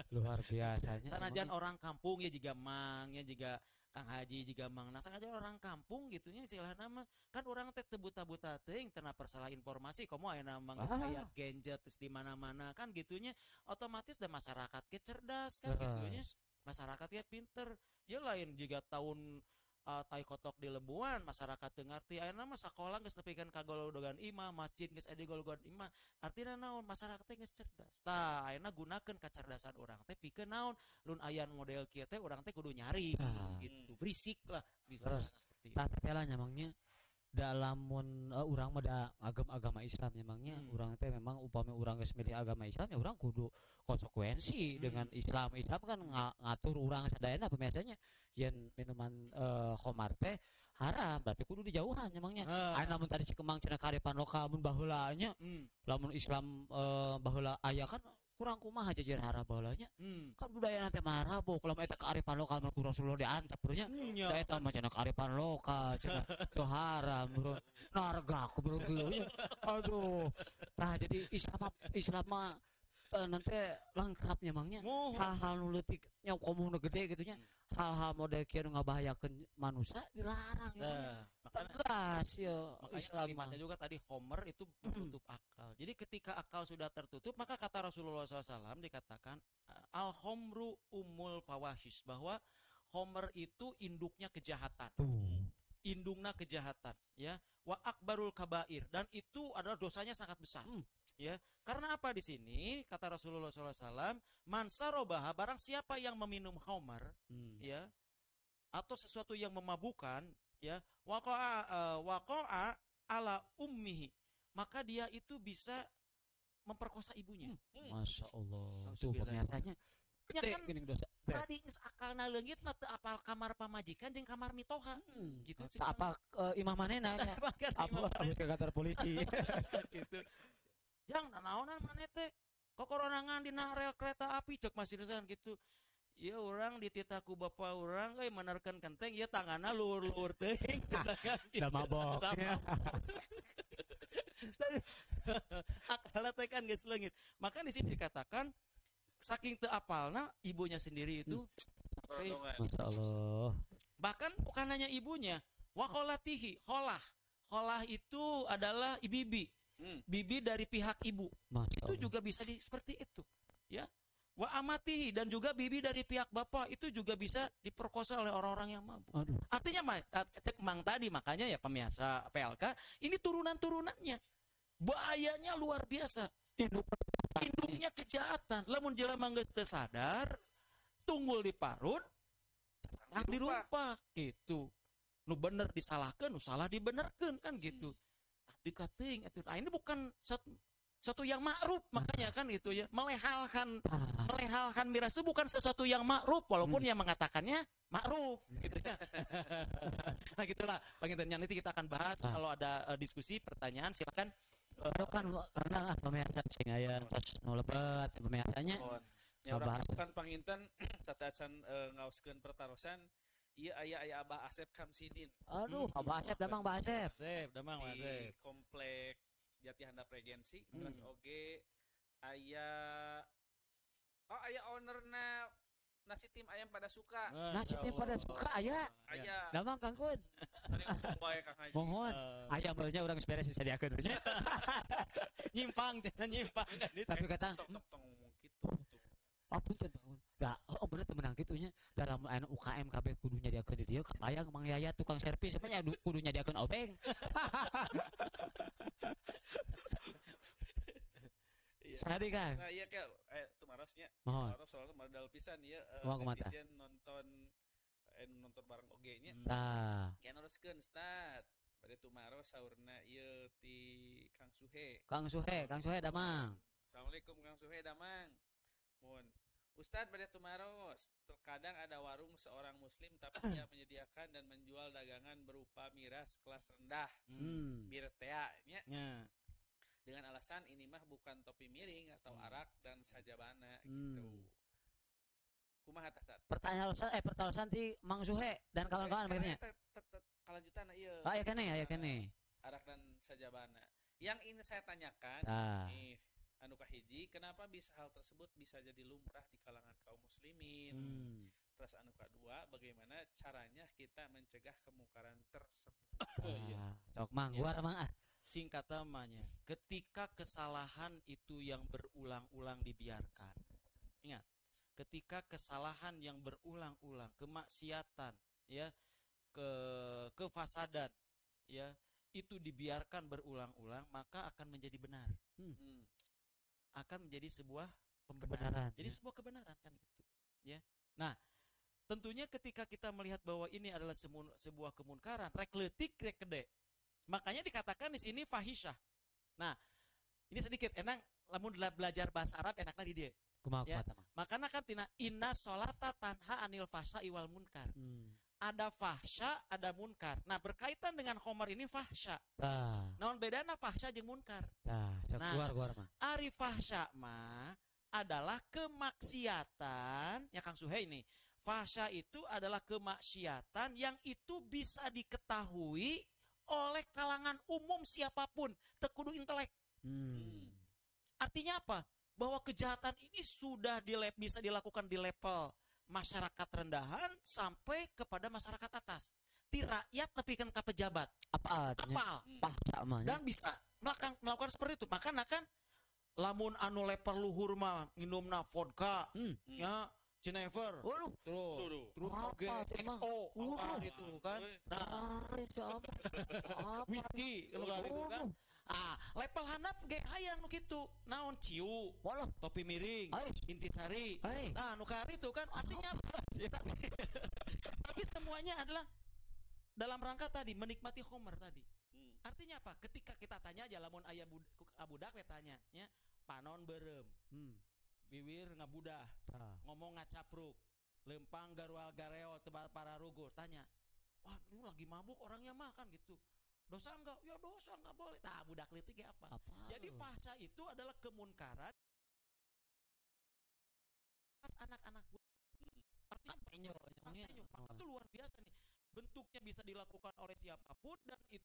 Luar biasanya. Sanajan orang kampung ya juga mang, ya juga Kang Haji juga mang. Nah, sanajan orang kampung gitunya istilah nama kan orang teh buta-buta teuing teu persalah informasi komo aya mang aya gadget di mana-mana kan gitunya otomatis da masyarakat ge cerdas kan gitunya. Masyarakat ge pinter. Ya lain juga tahun tai kotok di Lebuan masyarakat teu ngarti ayeuna mah sakola geus nepikeun ka golongan imah, masjid geus aya di golongan imah. Artina naon? Masyarakat teh geus cerdas. Tah ayeuna gunakeun kacerdasan urang teh pikeun naon? Lun aya model kieu teh urang teh kudu nyari gitu. Berisik lah bisa seperti itu. Tah tetela nyamangnya dalamun urang mah da agama Islam nyamangnya urang teh memang upami urang geus milih agama Islam ya urang kudu konsekuensi dengan Islam. Islam kan ngatur urang sadayana pemiasanya yen minuman khamar teh haram berarti kudu dijauhan nyamangnya. Aya lamun tadi Cikemang cenah karepan lokal mun baheula nya lamun Islam baheula aya kan kurang kumaha jajar haram baheulanya. Kan budaya nanti mah rabok lamun eta kearifan lokal mah ku Rasulullah diantep bro nya. Da eta mah cenah kearifan lokal cenah teu haram bro. Narga ku bro kieu. Aduh. Tah jadi Islam mah nanti lengkap nyamangnya hal-hal nu leutik nya komo nu gede gitu nya hal-hal model kieu nu ngabahayakeun manusia dilarang ya. Tegas ya Islam Kalimatnya juga tadi Homer itu menutup akal. Jadi ketika akal sudah tertutup maka kata Rasulullah SAW dikatakan al-homru umul fawahish bahwa Homer itu induknya kejahatan. Indungna kejahatan ya wa akbarul kabair dan itu adalah dosanya sangat besar ya karena apa di sini kata Rasulullah SAW mansarobaha barang siapa yang meminum khamar ya atau sesuatu yang memabukkan ya waqa'a ala ummihi maka dia itu bisa memperkosa ibunya. Masya Allah tuh pemiasanya Ya kan geuning dosa tadi geus akalna leungit mah teu apal kamar pamajikan jeung kamar mitoha gitu tak apa imam manehna nya apa harus ke kantor polisi gitu. Jang naonan maneh teh kokororangan dina rel kereta api cek masih desan gitu. Ieu urang dititah ku bapa urang euy menerkeun kenteng ieu tanganna luhur-luhur teuing cenah da mabok akalna teh kan geus leungit. Maka di sini dikatakan saking teu apalna ibunya sendiri itu Masya Allah. bahkan bukan hanya ibunya wakolatihi kholah itu adalah bibi bibi dari pihak ibu Masya itu Allah. juga bisa seperti itu ya wa amatihi dan juga bibi dari pihak bapak itu juga bisa diperkosa oleh orang-orang yang mabuk. Aduh. Artinya cek mang tadi makanya ya pemirsa PLK ini turunan-turunannya bahayanya luar biasa. Induknya kejahatan. Lamun jelema geus teu sadar, tunggul di parut, yang dirumpak gitu. Nu bener disalahkeun, nu salah dibenerkeun kan gitu. Dekat teuing atuh. Nah, ini bukan sesuatu yang ma'ruf makanya kan gitu ya. Melehalkan miras itu bukan sesuatu yang ma'ruf walaupun yang mengatakannya ma'ruf gitu ya. Nah, gitulah pengintian nanti kita akan bahas kalau ada diskusi, pertanyaan silakan. Kan karena pemirsa sing aya tos nu lebat pemirsanya ya urang kan panginten satacan ngaoskeun pertarosan ieu aya Abah Asep Kamsidin. Aduh, Abah Asep damang Abah Asep. Damang Di Asep. komplek Jati Handap Regensi terus oge aya ownerna nasi tim ayam pada suka. Nasi tim pada suka aya. Aya. Damang Kangkun. Bae Kang Haji. Mohon. Aya beurnya urang beres bisa diakeun beurnya. Nyimpang cenah nyimpang. Tapi kata tong ngomong kitu. punten bangun. Da, oh bener temenang gitunya dalam anu UKM kabeh kudu nyadiakeun di dieu kabayang Mang Yaya tukang servis sebenarnya kudu nyadiakeun obeng. Iya. Sadi kan. Nah iya Kak, tumarosnya Mohon. tumaros soalnya modal pisan ya Kumaha kumaha tah? netizen nonton bareng oge nya. Tah. Ya neruskeun Stad. Bade tumaros saurna ieu ti Kang Suhe. Kang Suhe damang. Assalamualaikum Kang Suhe damang. Mun Ustadz pada tumaros, terkadang ada warung seorang muslim tapi ia menyediakan dan menjual dagangan berupa miras kelas rendah, birtea, nya, Ya. dengan alasan ini mah bukan topi miring atau arak dan sajabana gitu. Kumaha tah Tat? Pertanyaan ti Mang Suhe dan kawan-kawan Karena maksudnya. kelanjutan ieu. Aya keneh. Arak dan sajabana. Yang ini saya tanyakan, Tah. nih anu kahiji, kenapa bisa hal tersebut bisa jadi lumrah di kalangan kaum muslimin? Terus anu kedua, bagaimana caranya kita mencegah kemungkaran tersebut? Sok Mang, gua Mang ah. Singkat namanya, ketika kesalahan itu yang berulang-ulang dibiarkan. Ingat, ketika kesalahan yang berulang-ulang, kemaksiatan, ya, kefasadan, ya, itu dibiarkan berulang-ulang, maka akan menjadi benar. Akan menjadi sebuah Kebenaran, Jadi ya. sebuah kebenaran kan gitu. Ya. Nah, tentunya ketika kita melihat bahwa ini adalah sebuah kemunkaran, rek leutik rek gede. Makanya dikatakan di sini fahisyah. Nah, ini sedikit enak lamun belajar bahasa Arab enaknya di dia. Kumaha Ya. kumaha Mang. Makanya kan tina inna sholata tanha anil fahsya'i wal munkar. Ada fahsya, ada munkar. Nah, berkaitan dengan khomer ini fahsya. Tah. Naon bedana fahsya jeung munkar? Tah, sok Nah, keluar Mang. Ari fahsya mah adalah kemaksiatan, ya Kang Suhe ini. Fahsya itu adalah kemaksiatan yang itu bisa diketahui oleh kalangan umum siapapun, tekudu intelek. Artinya apa? Bahwa kejahatan ini sudah bisa dilakukan di level masyarakat rendahan sampai kepada masyarakat atas. Ti rakyat nepikeun ka pejabat. Apa artinya? Pahsa mah. Dan bisa melakukan seperti itu. Makanya kan lamun anu leper luhur mah nginumna vodka, ya Genever, terus oke XO, itu kan. Nah, whisky itu kan. Level handap ge hayang nu kitu. Naon ciu, topi miring, intisari. Nah, nu kari itu kan artinya tapi semuanya adalah dalam rangka tadi menikmati homer tadi. Artinya apa? Ketika kita tanya aja lamun aya budak we tanya, nya panon berem. Biwir ngabudah, ngomong ngacapruk, lempang garual gareol tebal para rugur, tanya, wah lu lagi mabuk orangnya mah kan gitu, dosa enggak? Ya dosa enggak boleh. Nah budak litik apa? Jadi fahsya itu adalah kemunkaran anak-anak artinya maka itu luar biasa nih, bentuknya bisa dilakukan oleh siapapun dan itu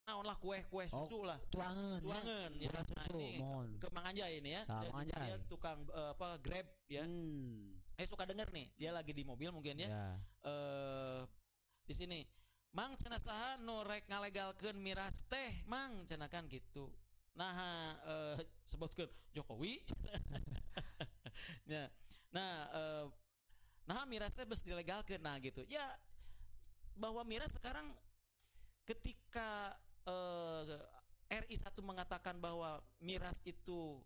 naon lah kue susu lah. Tuangan Ya. Udah Nah, susu ini mohon. ke Mang Anjay ini ya. Nah, Mang Anjay. Dia tukang Grab ya. Suka denger nih, dia lagi di mobil mungkin ya. Ya. Di sini Mang cenah saha nu rek ngalegalkeun miras teh Mang cenah kan gitu. Nah sebutkeun Jokowi. Ya. Nah miras teh geus dilegalkeun nah gitu. Ya bahwa miras sekarang ketika RI 1 mengatakan bahwa miras itu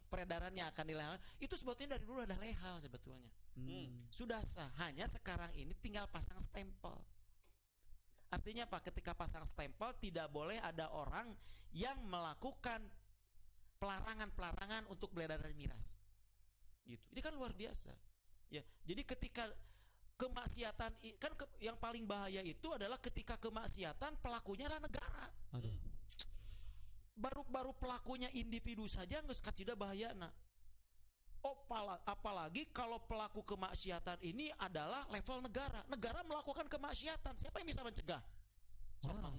peredarannya akan dilegalkan, itu sebetulnya dari dulu ada legal sebetulnya. Sudah sah, hanya sekarang ini tinggal pasang stempel. Artinya apa? Ketika pasang stempel tidak boleh ada orang yang melakukan pelarangan untuk beredaran miras. Gitu. Ini kan luar biasa. Ya, jadi ketika kemaksiatan kan yang paling bahaya itu adalah ketika kemaksiatan pelakunya adalah negara. Baru pelakunya individu saja geus kacida bahayana. Apalagi kalau pelaku kemaksiatan ini adalah level negara. Negara melakukan kemaksiatan, siapa yang bisa mencegah?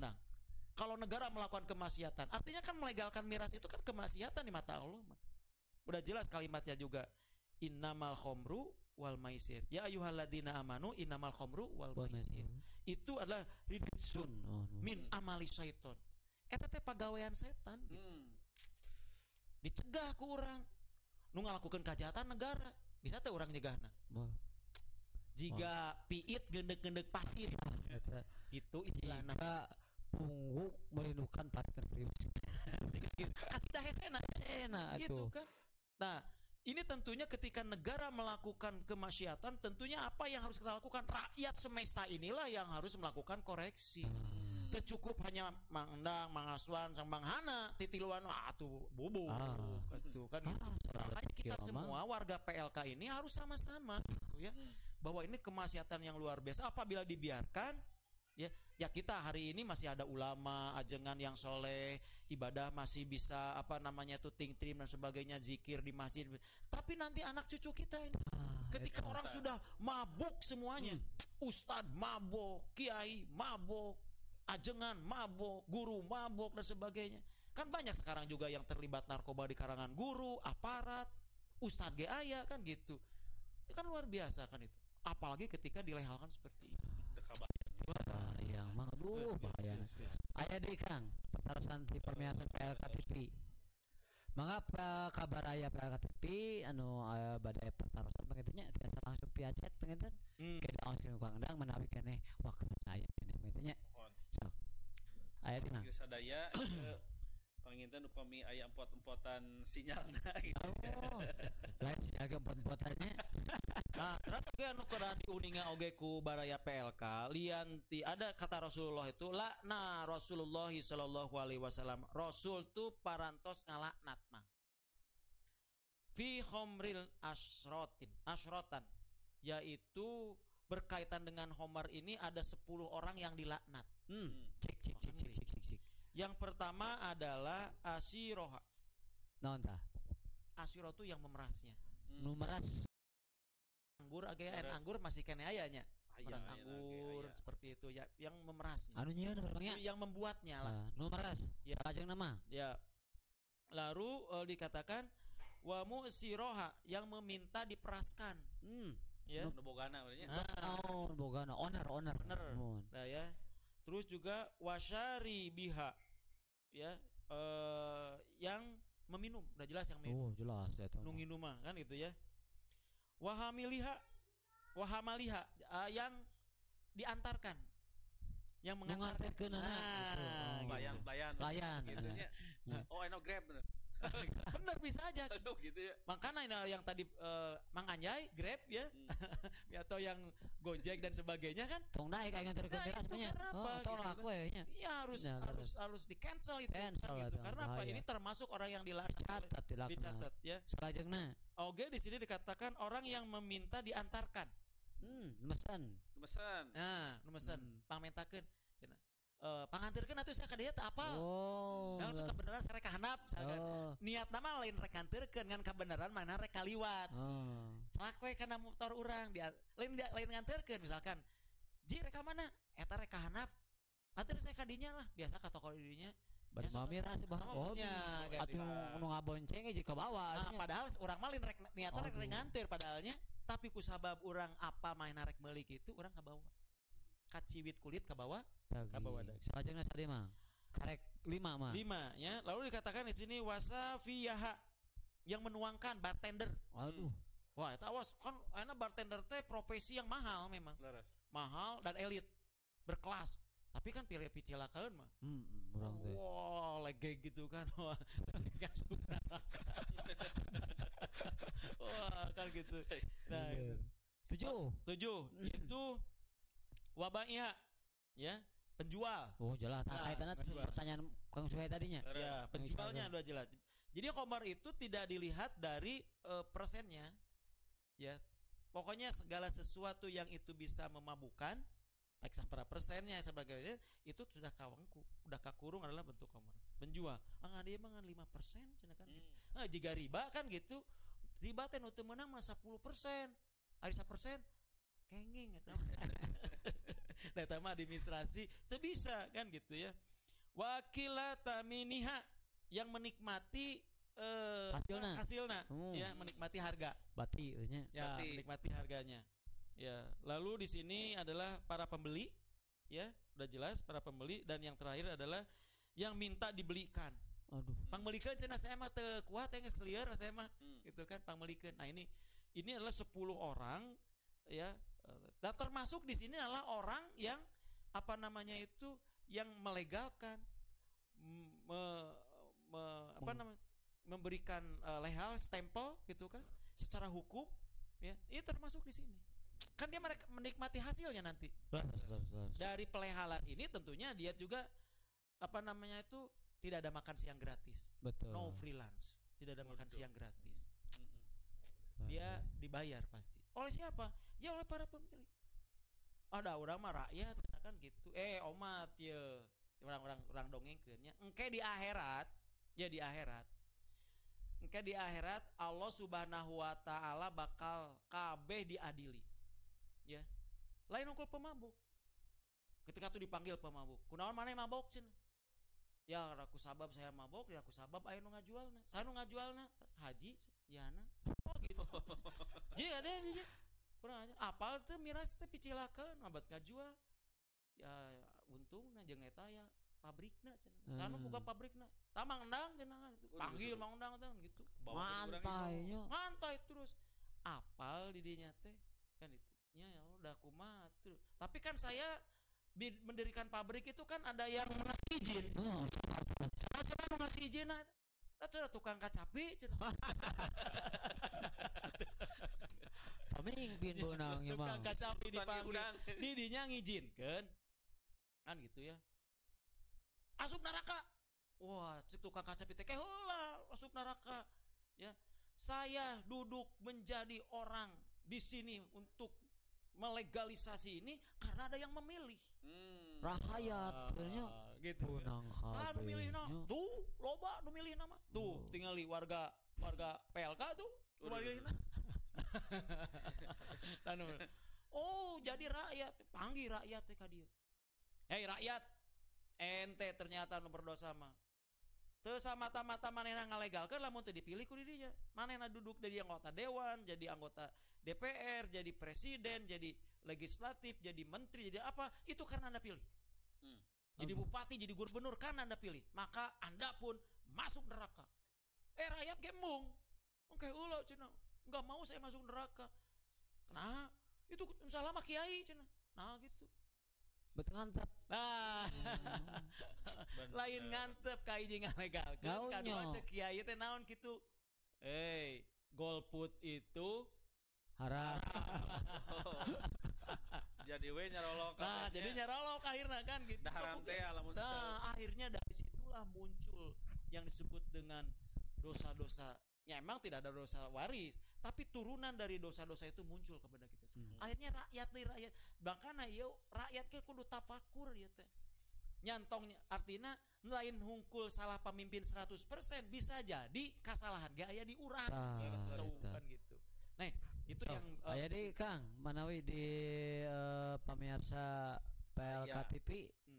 Nah, kalau negara melakukan kemaksiatan, artinya kan melegalkan miras itu kan kemaksiatan di mata Allah. Udah jelas kalimatnya juga. Innamal khomru wal maisir. Ya ayyuhalladzina amanu innamal khomru wal maisir. Itu adalah ridsun min amali syaiton. Eta teh pagawean setan gitu. Dicegah ku urang nu ngalakukeun kajahatan negara. Bisa teh urang nyegahna. Jika piit gendek-gendek pasir. Gitu istilahna. Jika pungguk merindukan partner pribadi. Kasih dah hesena gitu kan. Nah, ini tentunya ketika negara melakukan kemaksiatan, tentunya apa yang harus kita lakukan? Rakyat semesta inilah yang harus melakukan koreksi. Tercukup hanya Mang Endang, Mang Aswan, sang Mang Hana, titiluan tuh bobo gitu kan. Makanya kita semua warga PLK ini harus sama-sama gitu ya. Bahwa ini kemaksiatan yang luar biasa apabila dibiarkan ya kita hari ini masih ada ulama, ajengan yang soleh, ibadah masih bisa ting trim dan sebagainya, zikir di masjid. Tapi nanti anak cucu kita ini ketika orang sudah mabuk semuanya, ustadz mabuk, kiai mabuk, ajengan mabuk, guru mabuk dan sebagainya. Kan banyak sekarang juga yang terlibat narkoba di kalangan guru, aparat, ustadz aya kan gitu. Itu kan luar biasa kan itu. Apalagi ketika dilehalkan seperti ini. Yang bahaya. Aya deui Kang, pertarusan ti permiasan PLK TV. Mangga kabar aya PLK TV anu badai pertarusan pengitunya tiasa langsung via chat penginten. Kita langsung Kang Endang menawi keneh waktu aya keneh pengitunya. Sok. Aya di mana? Sadaya panginten upami aya empot-empotan sinyalna gitu. Lain siaga empot-empotannya. Nah, terus oke anu kurang diuninga oge ku baraya PLK, lian ti ada kata Rasulullah itu lakna Rasulullah sallallahu alaihi wasallam. Rasul tu parantos ngalaknat mah. Fi khomril asrotan, yaitu berkaitan dengan Homer ini ada 10 orang yang dilaknat. Cik. Yang pertama adalah Asiroha. Naon tah? Asiro tu yang memerasnya. Nu meras Anggur anggur masih kene ayanya. Meras anggur seperti itu ya, yang memerasnya. Anu nyieun orangnya yang membuatnya lah. Nu meras. Ya. Salajeng nama. Ya. Lalu dikatakan wa musiroha yang meminta diperaskan. Ya. Bogana berarti. Bogana owner. Nah ya. Terus juga wasyari biha. Ya, yang meminum, udah jelas yang minum. Jelas ya Nu nginum mah kan gitu ya. Wahamaliha yang diantarkan. Yang mengantarkan. Layan gitu nya. Oh, eno Grab bener. Bener bisa aja. Aduh gitu ya. Makanya yang tadi Mang Anjay Grab ya. Atau yang Gojek dan sebagainya kan. Tong naik kayak nganter ke sebenarnya. Tolong aku ya. Iya harus di cancel itu kan, gitu. Karena apa? Ini termasuk orang yang dicatat ya. Salajengna. Oke, di sini dikatakan orang yang meminta diantarkan. Mesan. Nah, mesan pamentakeun cenah. Pangantirkeun atuh saya kadaya teu apal. Nah, kebenaran saya rek handap, niat nama lain rek ngantirkeun ngan kebenaran mana rek kaliwat. Celak we kana motor urang lain ngantirkeun misalkan. Ji rek ka mana? Eta rek ka handap. Antar saya kadinya lah, biasa ka toko didinya. Bari mamira sih bah. Oh, nya, atuh nu ngabonceng aja ke bawah. Nah, padahal urang mah rek niatna rek nganter padahalnya, tapi ku sabab urang apa main rek meuli kitu urang kabawa. Kaciwit kulit kabawa, kabawa da. Salajengna sade mah. Karek 5 mah. 5 ya. Lalu dikatakan di sini wasafiyaha yang menuangkan bartender. Waduh. Wah, eta awas kan ana bartender teh profesi yang mahal memang. Laras. Mahal dan elit. Berkelas. Tapi kan pilih picilakeun mah. Urang teh. Wah, lege gitu kan. Wah, gasuk neraka. Wah, kan gitu. Nah, 7 itu wabaiha ya, penjual. Oh, jelas. Nah, Kaitannya pertanyaan Kang Suhai tadinya. Ya, penjualnya udah jelas. Jadi khamar itu tidak dilihat dari persennya. Ya. Pokoknya segala sesuatu yang itu bisa memabukkan, baik para persennya sebagainya, itu sudah kawangku, udah kakurung adalah bentuk khamar. Penjual, dia mah 5% cenah kan. Nah, jika riba kan gitu. Riba teh nu teu meunang mah 10%. Ari 1% kenging eta. Nah, eta mah administrasi teu bisa kan gitu ya. Wakila taminiha yang menikmati hasilna ya, menikmati harga. Bati ya, menikmati harganya. Ya, lalu di sini adalah para pembeli ya, udah jelas para pembeli, dan yang terakhir adalah yang minta dibelikan. Aduh. Pangmelikeun cenah saya mah teu kuat geus lieur saya mah. Gitu kan pangmelikeun. Nah, ini adalah 10 orang ya. Dan termasuk di sini adalah orang yang apa namanya itu yang melegalkan memberikan lehal stempel gitu kan secara hukum ya. Ini termasuk di sini. Kan dia menikmati hasilnya nanti. Dari pelehalan ini tentunya dia juga apa namanya itu tidak ada makan siang gratis. Betul. No freelance. Tidak ada makan siang gratis. Dia dibayar pasti. Oleh siapa? Ya oleh para pemilik. Ada orang mah rakyat kan gitu. Omat ya. Orang dongengkeun nya. Engke di akhirat, ya di akhirat. Engke di akhirat Allah Subhanahu wa taala bakal kabeh diadili. Ya. Lain ungkul pemabuk. Ketika itu dipanggil pemabuk. Kunaon maneh mabok cenah? Ya aku sabab saya mabok, ya aku sabab aya nu ngajualna. Saya nu ngajualna haji yana. Oh gitu. Jadi ada dia. Kurang aja. Apal teh miras teh picilakeun obat kajual. Ya untungna jeung eta ya pabrikna cenah. Sanu buka pabrikna. Tamang endang cenah itu. Panggil mang endang teh gitu. Mantainya. Mantai terus. Apal di dinya teh kan itu. Ya udah kumaha tuh. Tapi kan saya mendirikan pabrik itu kan ada yang ngasih izin. Cara ngasih izin ada tukang kacapi cenah. Pamimpin beunang ya mah. Tukang kacapi dipanggil. Didinya ngizinkeun. Kan gitu ya. Asup neraka. Wah, cek tukang kacapi teh heula asup neraka. Ya. Saya duduk menjadi orang di sini untuk melegalisasi ini karena ada yang memilih. Rahayat sebenarnya gitu. Saya memilih nama. Tuh, loba nu milih nama. Tuh, tingali warga PLK tuh, milih nama. Oh, jadi rakyat, panggil rakyat teh ka dieu. Hei rakyat, ente ternyata nu berdosa mah. Teu samata-mata manehna ngalegalkeun lamun teu dipilih ku didinya. Manehna duduk jadi anggota dewan, jadi anggota DPR, jadi presiden, jadi legislatif, jadi menteri, jadi apa? Itu karena Anda pilih. Jadi bupati, jadi gubernur karena Anda pilih. Maka Anda pun masuk neraka. Rakyat gembung. Oke, ulah cenah. Enggak mau saya masuk neraka. Nah, itu salah mah kiai cenah. Nah, gitu. Betul ngantep. Nah, lain ngantep ka hiji ngalegalkeun, kadua cek kiai teh naon kitu. Golput itu haram. Jadi we nyarolok. Nah, jadi nyarolok akhirnya kan gitu. Haram teh lamun. Nah, akhirnya dari situlah muncul yang disebut dengan dosa-dosa. Ya emang tidak ada dosa waris, tapi turunan dari dosa-dosa itu muncul kepada kita. Akhirnya rakyat. Makanya ieu rakyat ke kudu tafakur ieu teh. Nyantong artinya lain hungkul salah pemimpin 100%, bisa jadi kesalahan ge aya di urang. Kan gitu. Nah, itu yang aya di Kang manawi di pamirsa PLK Iya. TV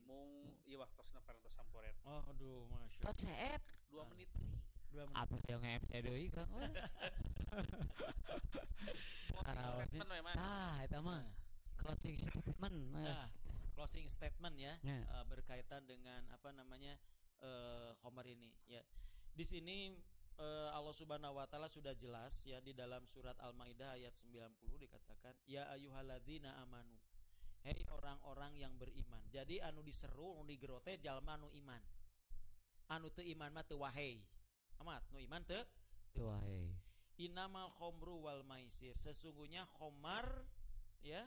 Mung ieu waktosna parantos samporet. Oh, aduh, masya tot seet 2 menit deui. 2 menit. apa yang MC deui Kang we. Karaosnya. Statement we mah. Tah eta mah closing statement. Nah, closing statement ya, Ya. berkaitan dengan apa namanya Homer ini ya. Di sini Allah Subhanahu wa taala sudah jelas ya di dalam surat Al-Maidah ayat 90 dikatakan ya ayyuhalladzina amanu. Hei orang-orang yang beriman. Jadi anu diseru anu digerote jalma anu iman. Anu teu iman mah teu wae. Amat nu iman teu Tuh wae. Innamal khomru wal maisir. Sesungguhnya khomar ya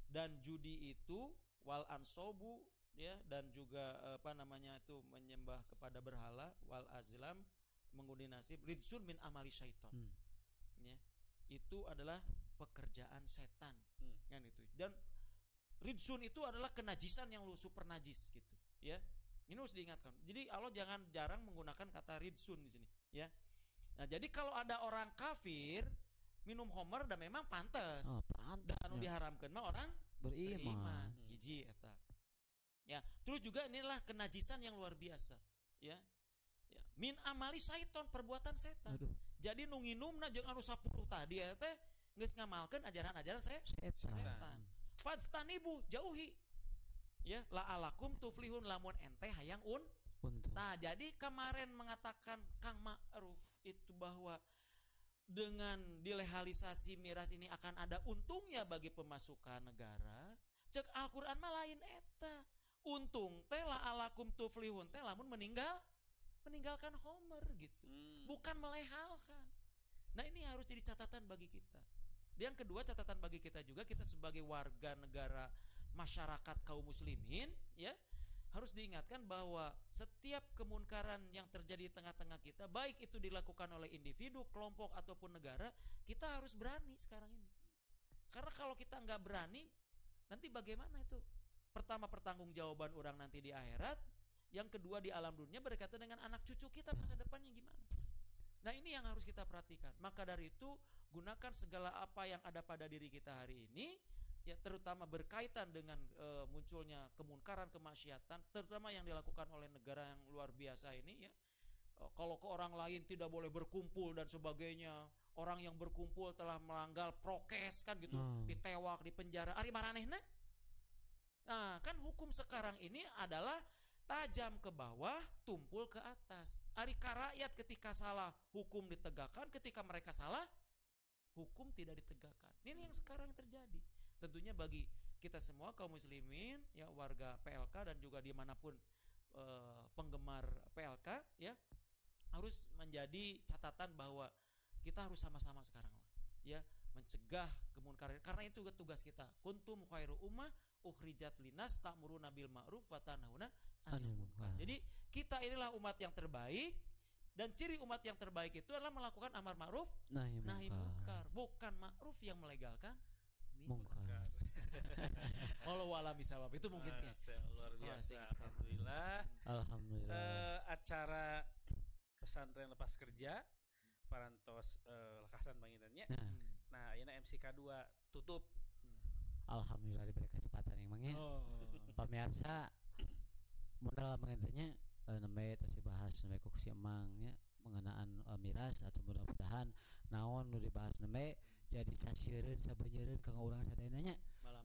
dan judi itu wal ansobu ya dan juga apa namanya itu menyembah kepada berhala wal azlam mengundi nasib ridsun min amali syaiton. Ya. Itu adalah pekerjaan setan. Kan itu. Dan ridsun itu adalah kenajisan yang super najis gitu ya. Ini harus diingatkan. Jadi Allah jangan jarang menggunakan kata ridsun di sini ya. Nah, jadi kalau ada orang kafir minum homer dan memang pantas. Oh, pantas. Dan anu diharamkeun mah orang beriman. Hiji eta. Ya, terus juga inilah kenajisan yang luar biasa ya. Ya, min amali syaiton perbuatan setan. Aduh, Jadi nu nginumna jeung anu 10 tadi eta geus ngamalkeun ajaran-ajaran setan. setan. Fastanibu jauhi. Ya, la alakum tuflihun lamun ente hayang Untuk Nah, jadi kemarin mengatakan Kang Ma'ruf itu bahwa dengan dilegalisasi miras ini akan ada untungnya bagi pemasukan negara. Cek Al-Qur'an mah lain eta. Untung teh la alakum tuflihun teh lamun meninggalkan homer gitu. Bukan melehalkan. Nah, ini harus jadi catatan bagi kita. Dan yang kedua catatan bagi kita juga kita sebagai warga negara masyarakat kaum muslimin ya harus diingatkan bahwa setiap kemunkaran yang terjadi di tengah-tengah kita baik itu dilakukan oleh individu, kelompok ataupun negara, kita harus berani sekarang ini. Karena kalau kita nggak berani, nanti bagaimana itu? Pertama pertanggungjawaban orang nanti di akhirat, yang kedua di alam dunia berkaitan dengan anak cucu kita masa depannya gimana. Nah, ini yang harus kita perhatikan. Maka dari itu gunakan segala apa yang ada pada diri kita hari ini ya terutama berkaitan dengan munculnya kemunkaran kemaksiatan terutama yang dilakukan oleh negara yang luar biasa ini ya. Kalau ke orang lain tidak boleh berkumpul dan sebagainya, orang yang berkumpul telah melanggar prokes kan gitu, ditewak, dipenjara, ari maranehna. Nah, kan hukum sekarang ini adalah tajam ke bawah, tumpul ke atas. Ari ka rakyat ketika salah hukum ditegakkan, ketika mereka salah hukum tidak ditegakkan. Ini yang sekarang terjadi. Tentunya bagi kita semua kaum muslimin ya warga PLK dan juga dimanapun penggemar PLK ya harus menjadi catatan bahwa kita harus sama-sama sekarang ya mencegah kemunkaran karena itu tugas kita. Kuntum khairu ummah ukhrijat linas ta'muruna bil ma'ruf wa tanhauna 'anil munkar. Jadi kita inilah umat yang terbaik dan ciri umat yang terbaik itu adalah melakukan amar ma'ruf nahi munkar, bukan ma'ruf yang melegalkan munkar. Wallahu a'lam bishawab. Itu mungkin ya. Luar biasa. Alhamdulillah. Acara pesantren lepas kerja parantos lekasan banginannya. Nah, ayeuna MCK 2 tutup. Alhamdulillah diberi kesempatan yang mangnya. Pemirsa modal mengenanya nembe tos dibahas nembe ku si emangnya mengenaan miras atau mudah-mudahan naon nu dibahas nembe jadi sasiereun sabeunyereun kang urang sadananya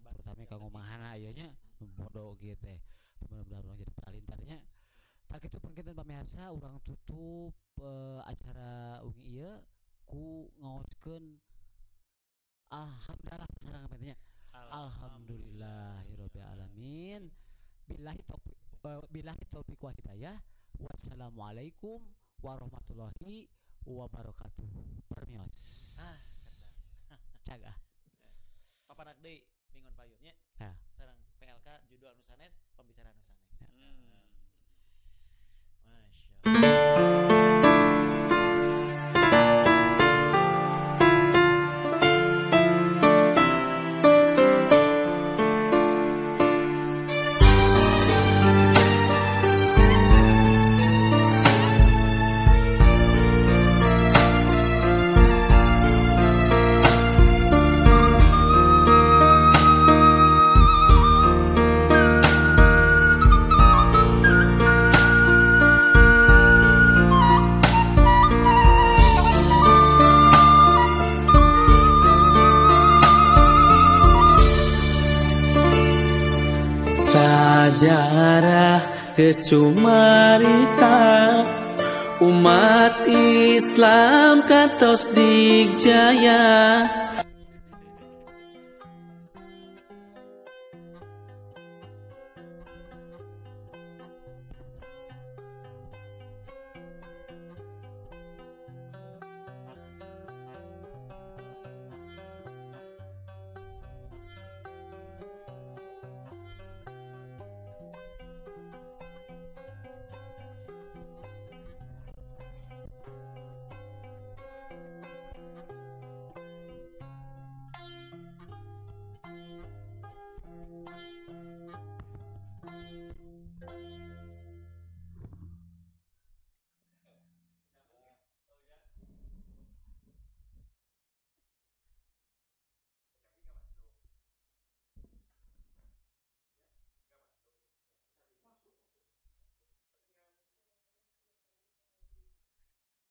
terutama kanggo mahana aya nya bodoh kieu teh mudah-mudahan urang jadi palintarnya tak kitu pangkitan pamirsa urang tutup acara ungi ieu ku ngaoskeun alhamdulillah sareng katanya alhamdulillahirabbil alamin billahi taufiq wa hidayah wassalamualaikum warahmatullahi wabarakatuh permios cagah papanak deui mingon payunnya sareng PLK judul anu sanes pembicaraan anu sanes masyaallah. Sejarah kecumarita umat Islam kantos digjaya